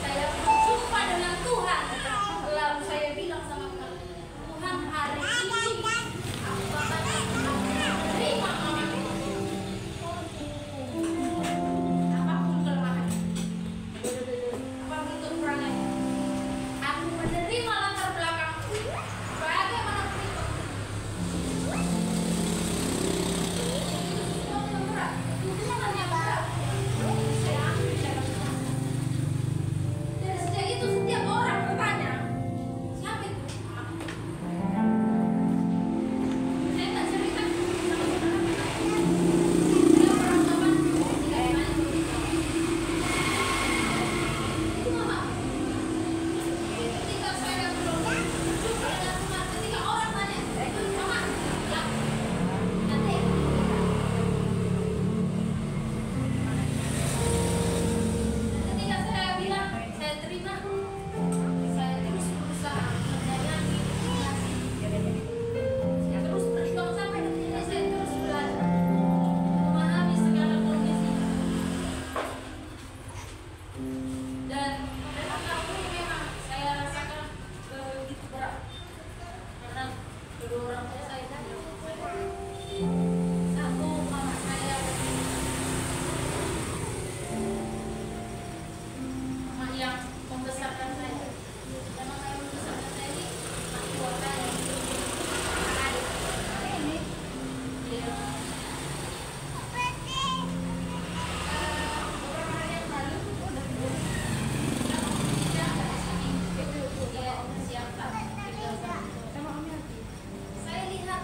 saya berjumpa dengan Tuhan. Lalu saya bilang sama Tuhan, Tuhan hari ini aku bakal menerima mamaku. Apapun kelemahan, apapun kekurangannya, aku menerima latar belakangku bagaimanapun itu. Semua yang berat, hubungan yang berat, saya ambil jalan Tuhan. Dan sejak itu setiap orang bertanya, siapa itu mamaku? Saya tak cerita sama saudara. Saya orang teman ketika ditanya begitu. Itu mamaku. Ketika saya belum berjumpa dengan Tuhan, ketika orang tanya, itu mama, ya, nanti. Ketika saya bilang, saya terima, saya terus berusaha menyayangi, mengasihi. Saya terus berjuang sampai detik ini, saya terus belajar memahami segala kondisi. Dan memang tahun ini memang saya rasakan begitu berat karena kedua orang tua saya tidak. Satu, mama saya mama yang membesarkan saya. Dan mama yang membesarkan saya ini mak tua saya. Adik. Dia beberapa hari yang lalu saya lihat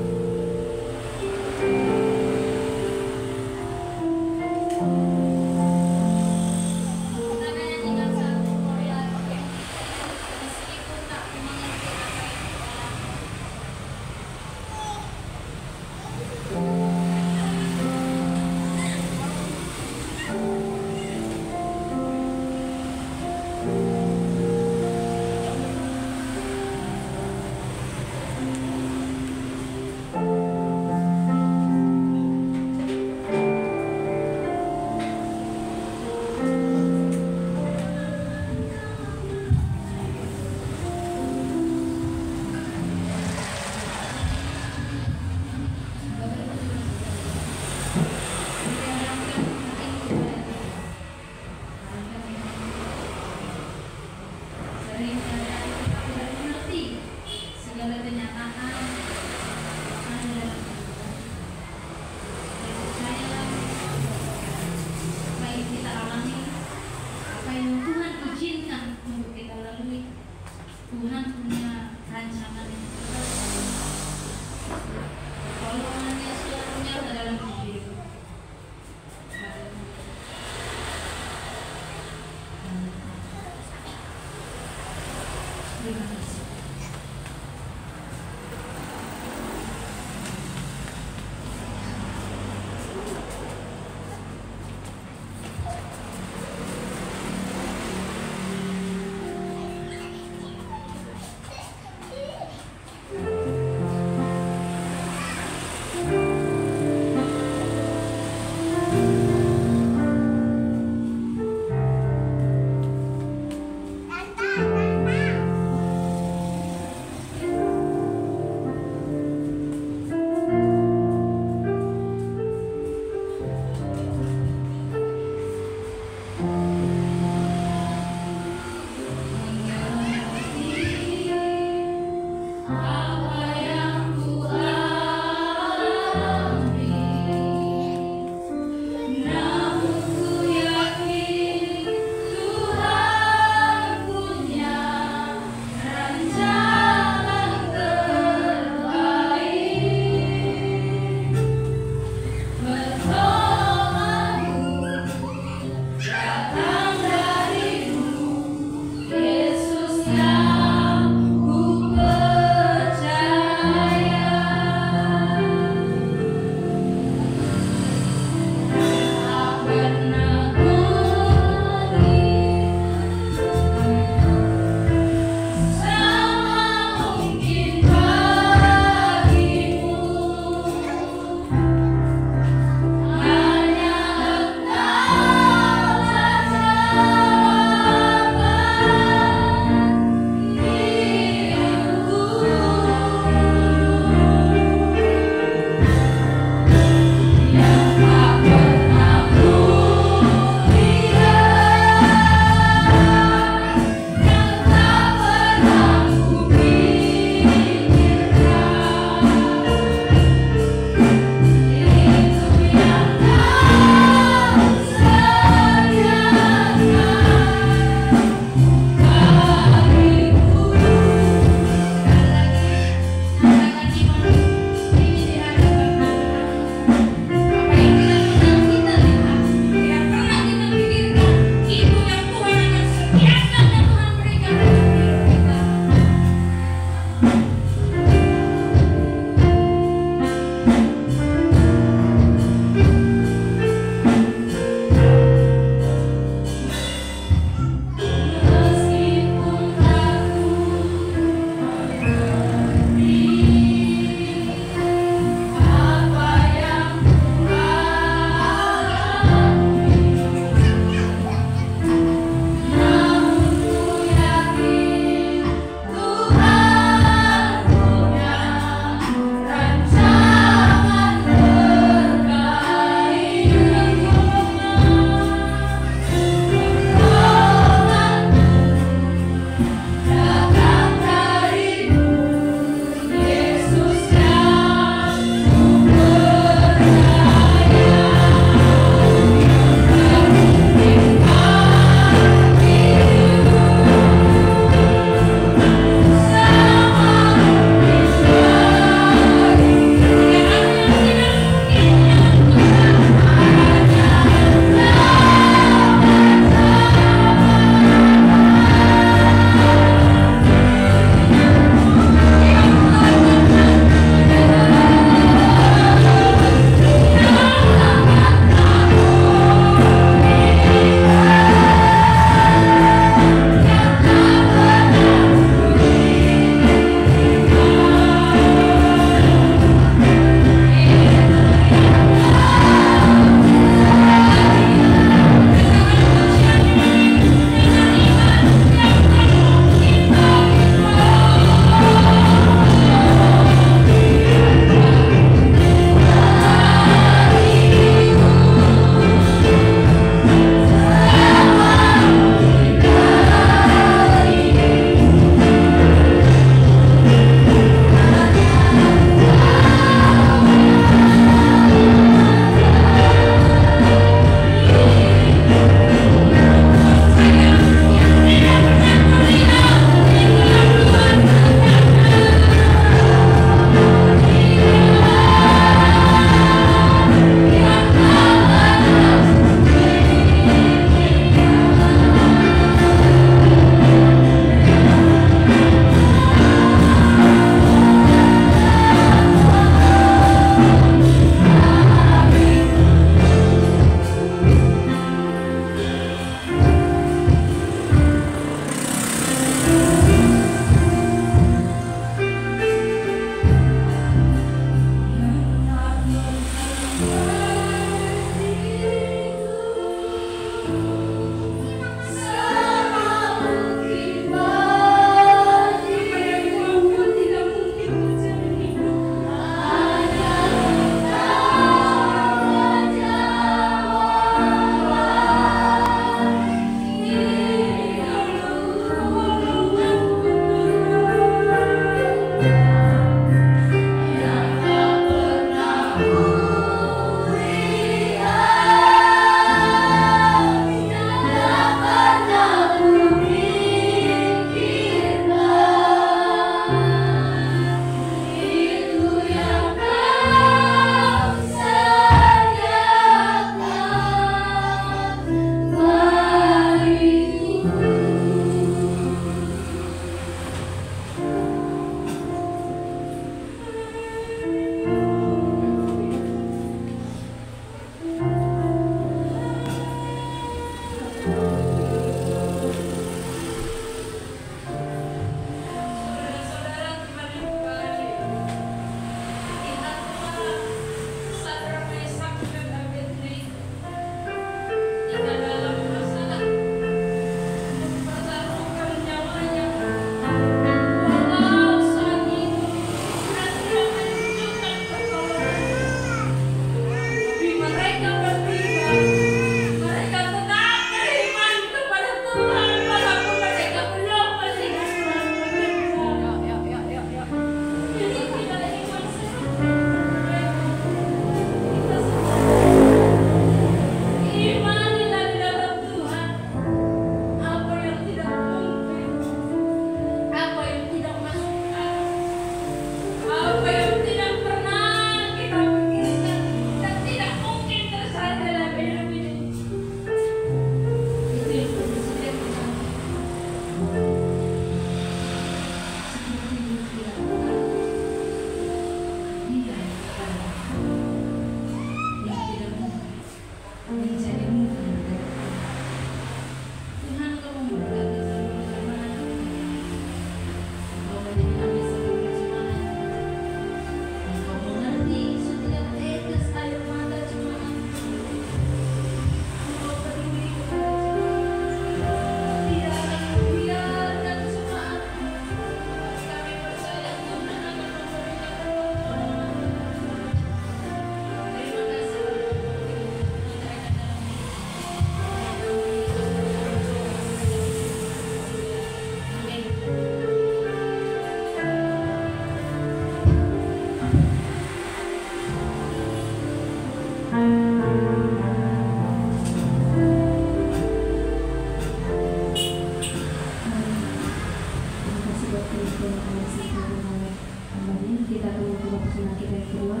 sunnah kita yang kedua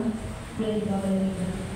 boleh dibawa dari kita.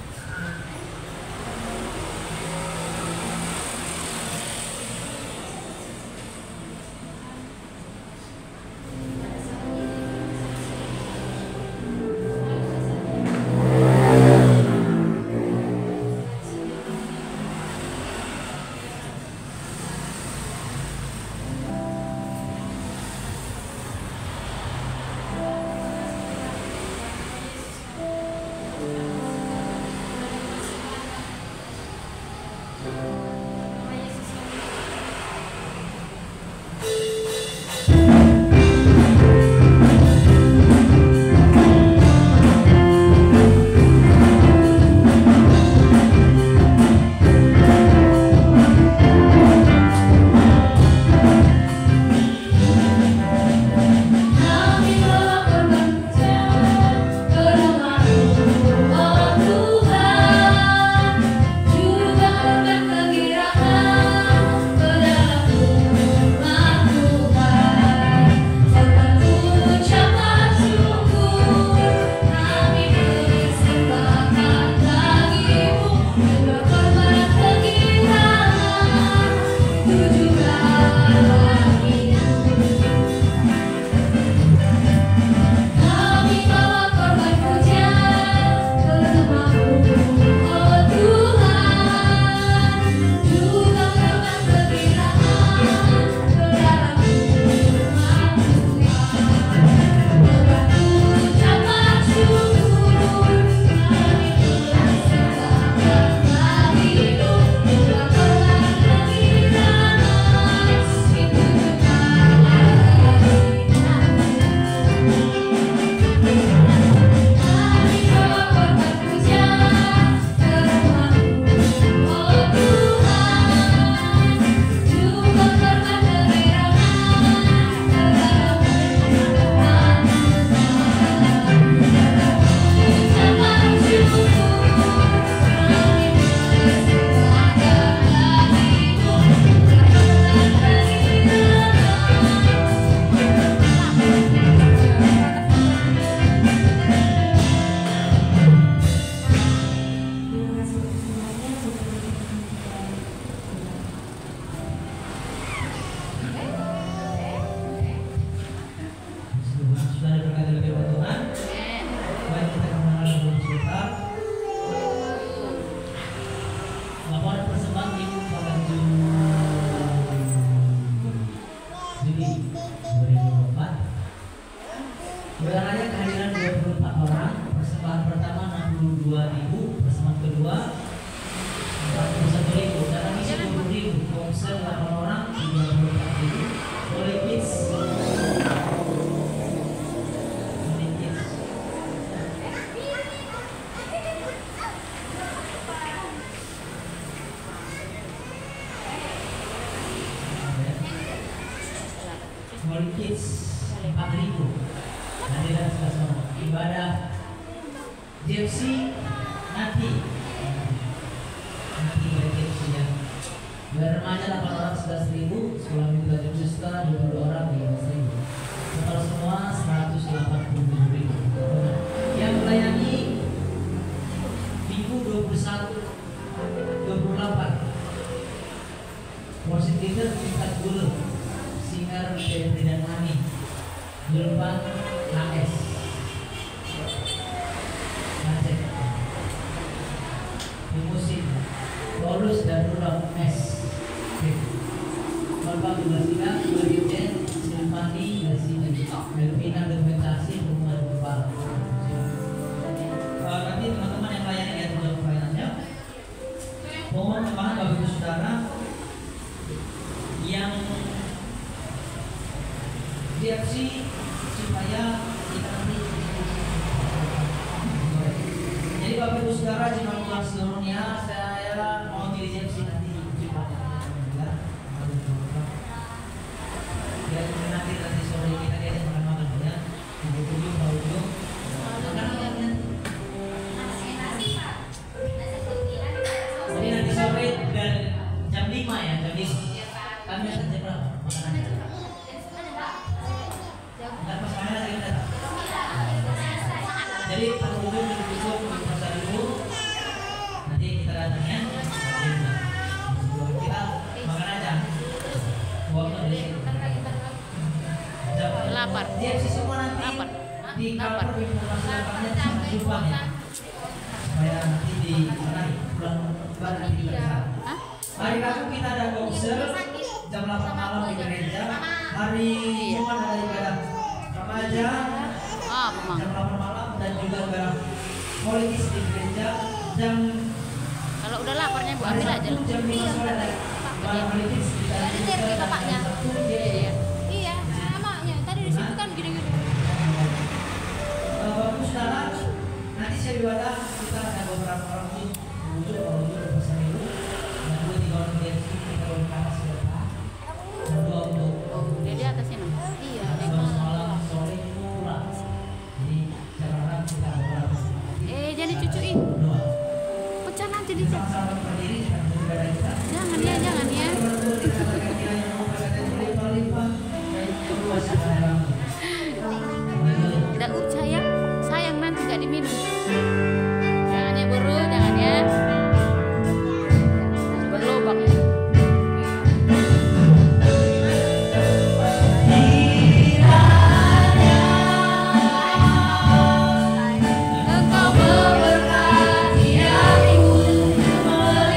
Berangkatnya kehadiran 24 orang, persembahan pertama 62.000, persembahan kedua 41.000, dan lagi 10.000, komsel 8 orang 34.000, oleh kids. Oleh kids 4.000. Hadiran suasana ibadah JFC nanti dari JFC ya. Remaja 8 orang 11.000, sekolah minggu 7 juta 22 orang 15.000. Total semua 187.000. Yang melayani minggu 21 28. Worship leader tingkat guru, singer Febri dan Ani. Gelombang HS Aceh di musik Paulus dan Rudolf S. Bapak Tugasina Presiden Silvani dari sini Delvina dokumentasi hubungan kepala. Nanti teman-teman yang layannya ya tujuan pelayanannya. Mohon maaf Bapak Ibu Saudara yang JFC supaya kita nanti. Jadi Bapak Ibu Saudara jemaat seluruhnya, saya mau di JFC nanti ya nanti sore kita diajak makan ya, ibu-ibu bau makan apa nanti? Jadi nanti sore dan jam 5 ya, jam 5 kami akan jam berapa makanannya? Jam Jadi pengunjung cukup pasar dulu. Nanti kita datang ya. Kita makan aja. Uangnya dari situ. Lapar. Tiap si semua nanti Lapar. di Lapar. kantor informasi lapangnya sama Jepang ya. Supaya nanti di bulan depan nanti kita bisa. Hah? Hari Rabu kita ada konser jam 8 malam di gereja. Hari Jumat ada ibadah remaja Apa, jam 8 malam dan juga ibadah politis di gereja. Jam Kalau udah laparnya Bu hari ambil aja. Sabtu jam 5 sore ada ibadah politis di Dari gereja. Derby bapaknya. Iya. Iya, namanya. Tadi di situ kan gini-gini. Bapak saudara, nanti saya ibadah kita ada beberapa orang tuh muncul pesan itu dan 2-3 orang dia kita berkata siapa dan 2 untuk Dia di atas ini. Iya, malam sore pulang. Jadi jangan kita beberapa Jangan dicucuin. dua Pecah nanti di sama-sama berdiri dan beribadah kita. Jangan ya, jangan ya. Tidak usah ya. Sayang nanti gak diminum. Jangan ya buru, jangan ya. Berlubang ya. Engkau memberkati aku melimpah-limpah.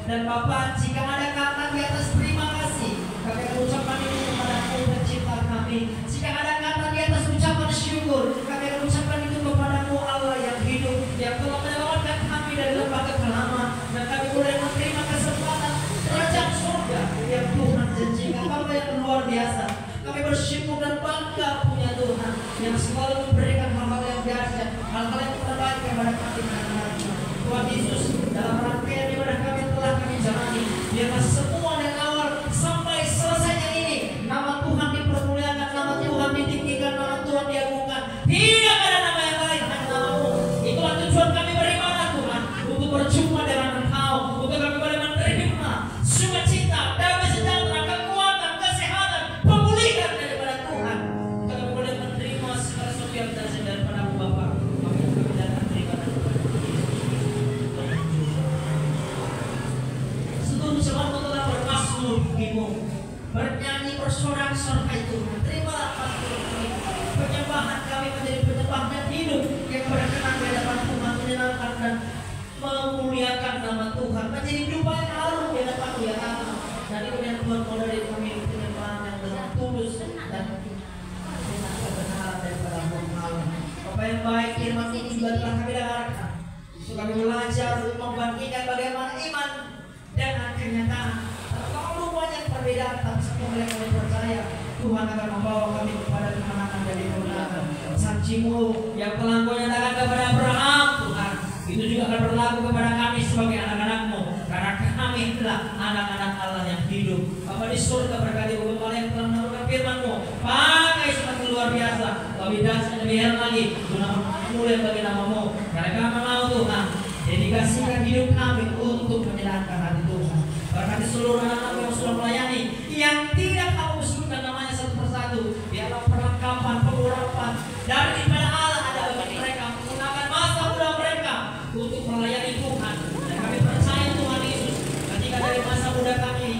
Dan Bapak, jika ada kata di atas terima kasih, kami akan ucapkan ini kepada pencipta kami. Jika ada kata di atas ucapan syukur, kami akan ucapkan itu kepadamu Allah yang hidup, yang telah menyelamatkan kami dari lembah kekelaman, dan kami boleh menerima kesempatan kerajaan surga yang Tuhan janjikan. Bapak yang luar biasa, kami bersyukur dan bangga punya Tuhan yang selalu memberikan hal-hal yang dahsyat, hal-hal yang terbaik kepada kami anak-anaknya. Tuhan Yesus, dalam rangkaian ibadah kami telah kami jalani, biarlah semua dari awal sampai selesainya ini nama Tuhan dipermuliakan, nama Tuhan ditinggikan, nama Tuhan diagungkan. Tidak ada nama yang lain, hanya namamu. Itulah tujuan kami beribadah Tuhan, untuk berjumpa dengan Engkau, untuk kami boleh menerima sukacita, damai sejahtera, kekuatan, kesehatan, pemulihan daripada Tuhan. Untuk kami boleh menerima segala sesuatu yang dasar daripada-Mu Bapa. Kami datang beribadah kepada selalu telah bermasmur bagimu, bernyanyi bersorak-sorai Tuhan. Terimalah pastor kami, penyembahan kami menjadi penyembahan yang hidup yang berkenan di hadapan Tuhan, menyenangkan dan memuliakan nama Tuhan, menjadi dupa yang harum di hadapan Dia Allah. Dan itu yang Tuhan mau dari kami, penyembahan yang dengan tulus dan dengan kebenaran daripada Allah. Bapak yang baik, firman ini juga telah kami dengarkan, untuk kami belajar untuk membangkitkan bagaimana iman dengan kenyataan. Terlalu banyak perbedaan, tapi semua mereka percaya Tuhan akan membawa kami kepada kemenangan dan kemuliaan. Janji-Mu yang telah Kau nyatakan kepada Abraham, Tuhan, itu juga akan berlaku kepada kami sebagai anak-anak-Mu, karena kami adalah anak-anak Allah yang hidup. Bapa di surga, berkati Bapak yang telah menurunkan firman-Mu, pakai sebagai biasa, lebih dahsyat, lebih hebat lagi. Tuhan mulia bagi nama-Mu. Karena kami mau Tuhan, dedikasikan hidup kami untuk menyenangkan hati Tuhan. Berkati seluruh anak-anak yang sudah melayani, yang tidak kamu sebutkan namanya satu persatu. Biarlah perlengkapan, pengurapan daripada Allah ada bagi mereka, menggunakan masa muda mereka untuk melayani Tuhan. Dan kami percaya Tuhan Yesus, ketika dari masa muda kami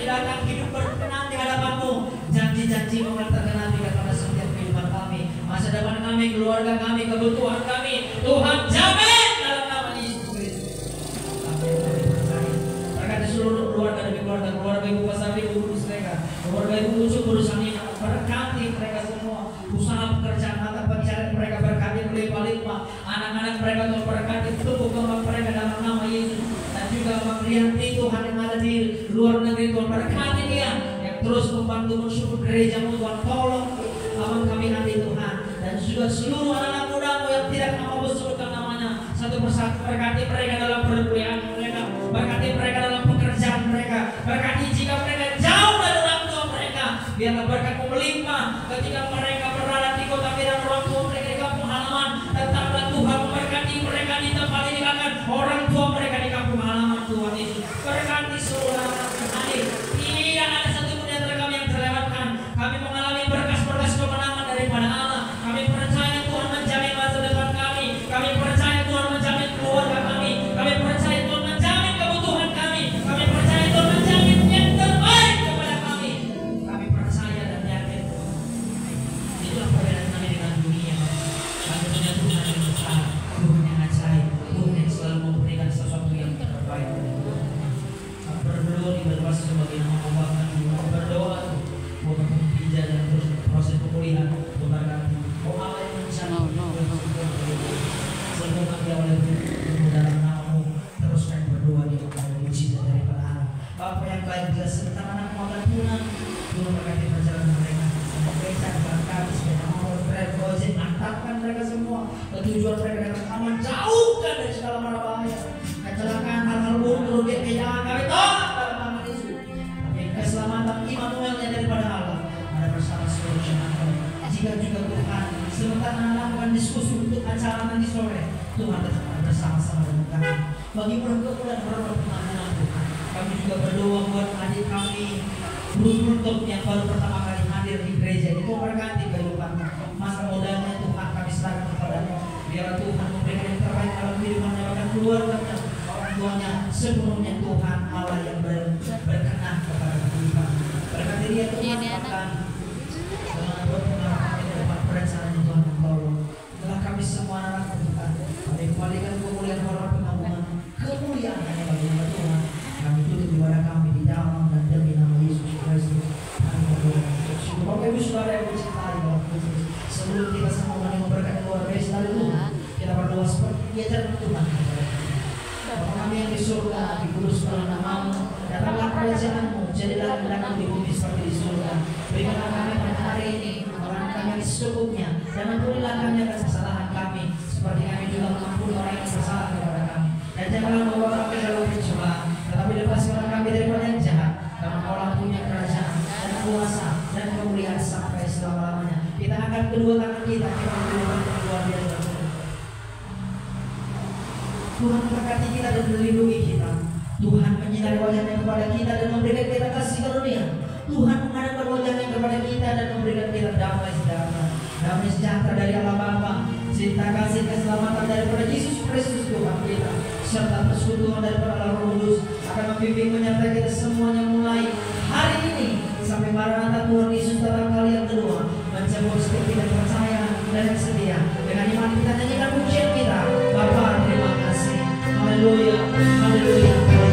datang hidup berkenan di hadapan-Mu, janji-janji-Mu akan tergenapi pada setiap kehidupan kami, masa depan kami, keluarga kami, kebutuhan kami. Tuhan jamin dalam nama Yesus Kristus. Apa yang kami percaya. Berkati seluruh keluarga demi keluarga Ibu Pasari, Ibu Kudus mereka, keluarga Ibu Ucup, urusan ini, berkati mereka semua, usaha pekerjaan mata pencarian mereka, berkati berlimpah-limpah, anak-anak mereka Tuhan berkati, tumbuh kembang mereka dalam nama Yesus. Dan juga Bang Rianti Tuhan yang ada di luar negeri Tuhan, berkati dia yang terus membantu mensyukur gereja-Mu Tuhan, tolong abang kami nanti Tuhan. Dan juga seluruh anak-anak muda-Mu yang tidak mampu sebutkan namanya satu persatu, berkati mereka dalam perkuliahan mereka, berkati mereka dalam pekerjaan mereka, berkati jika mereka jauh dari orang tua mereka, biarlah berkat-Mu melimpah ketika mereka berada di kota Medan, orang tua mereka di kampung halaman. Tetaplah Tuhan memberkati mereka di tempat ini, bahkan orang tua mereka di kampung halaman Tuhan Yesus. Berkati seluruh anak-anak yang hadir, tidak ada satu pun di antara kami yang terlewatkan. Kami mengalami berkas-berkas kemenangan daripada Allah. Kami percaya Tuhan menjamin masa depan kami. Kami percaya Tuhan menjamin keluarga kami. Kami percaya Tuhan menjamin kebutuhan kami. Kami percaya Tuhan menjamin yang terbaik kepada kami. Kami percaya dan yakin. Itulah perbedaan kami dengan dunia. Kami punya Tuhan yang besar, Tuhan yang ajaib, Tuhan yang selalu memberikan sesuatu yang terbaik. Kami berdoa di berdoa sebagai nama Bapa kami. Berdoa bukan pinjam dan terus proses pemulihan. Berkati oh Allah yang mencari sehingga kami oleh dalam nama-Mu terus kami berdoa di dalam mujizat daripada Allah. Bapa yang baik, bila sebentar anak makan pulang, Tuhan berkati perjalanan mereka. Becak, berkati sepeda motor, Grab, Gojek, antarkan mereka semua ke tujuan mereka dengan aman, jauhkan dari segala mara bahaya, kecelakaan, hal-hal buruk, kerugian, kehilangan kami tolak dalam nama Yesus. Tapi keselamatan Immanuelnya daripada Allah ada bersama seluruh jemaat kami. Jika juga Tuhan sebentar melakukan diskusi untuk acara nanti sore, Tuhan tetap bersama-sama dengan kami. Bagi mudah-mudahan berpertemuan Tuhan, kami juga berdoa buat adik kami Bruto yang baru pertama kali hadir di gereja itu, berkati kehidupan masa mudanya Tuhan kami serahkan kepada-Mu. Biar Tuhan memberikan yang terbaik dalam kehidupannya, bahkan keluarganya, orang tuanya, sepenuhnya Tuhan Allah yang berkenan kepada kehidupan. Berkati dia Tuhan, bahkan dengan buat pengarahan di depan perencanaan Tuhan yang tolong. Itulah kami semua anak Tuhan. Kami kembalikan kemuliaan hormat pengagungan, kemuliaan hanya bagi nama Tuhan. Kami tutup ibadah kami di dalam dan demi nama Yesus Kristus. Kami berdoa. Bapak Ibu Saudara yang dicintai dalam Kristus, sebelum kita semua memberkati luar biasa dulu, kita berdoa seperti diajarkan Tuhan. Bapa kami yang di surga, dikuduskanlah nama-Mu, datanglah kerajaan-Mu, jadilah kehendakmu di bumi seperti di surga. Berikanlah kami pada hari ini makanan kami yang secukupnya, dan ampunilah kami akan kesalahan kami, seperti kami juga mengampuni orang yang bersalah kepada kami. Dan janganlah membawa kami dalam pencobaan, tetapi lepaskanlah kami daripada yang jahat, karena Kaulah punya kerajaan dan kuasa dan kemuliaan sampai selama-lamanya. Kita angkat kedua tangan kita berdoa luar biasa. Tuhan berkati kita dan melindungi kita. Tuhan menyinari wajahnya kepada kita dan memberikan kita kasih karunia. Tuhan menghadapkan wajahnya kepada kita dan memberikan kita damai sejahtera. Damai sejahtera dari Allah Bapa, cinta kasih keselamatan daripada Yesus Kristus Tuhan kita, serta persekutuan daripada Allah Roh Kudus akan membimbing menyertai kita semuanya mulai hari ini sampai Maranatha Tuhan Yesus datang kali yang kedua. Menjemput setiap kita percaya dan yang setia. Dengan iman kita nyanyikan pujian kita. Bapa, terima kasih. Haleluya, haleluya. Terima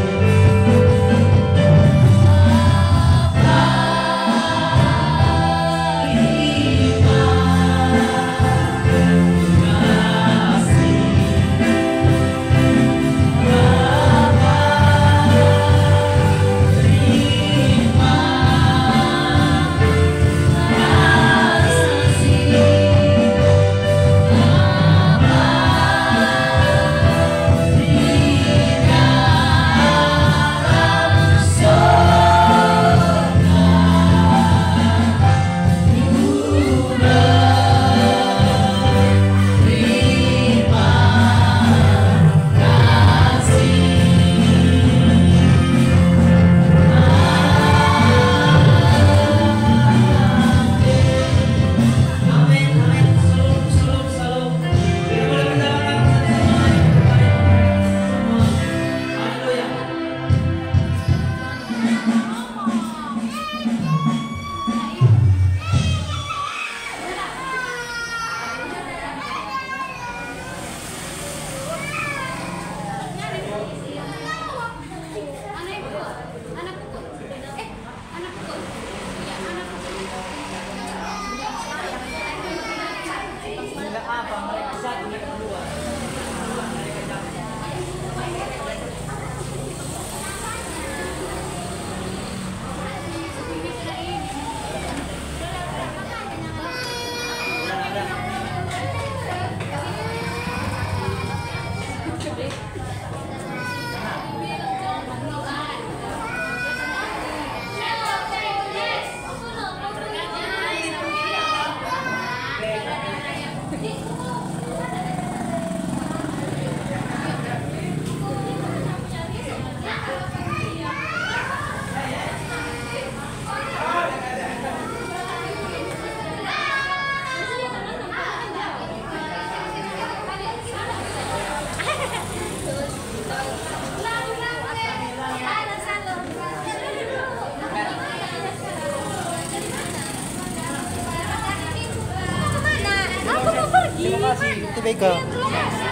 si TBK.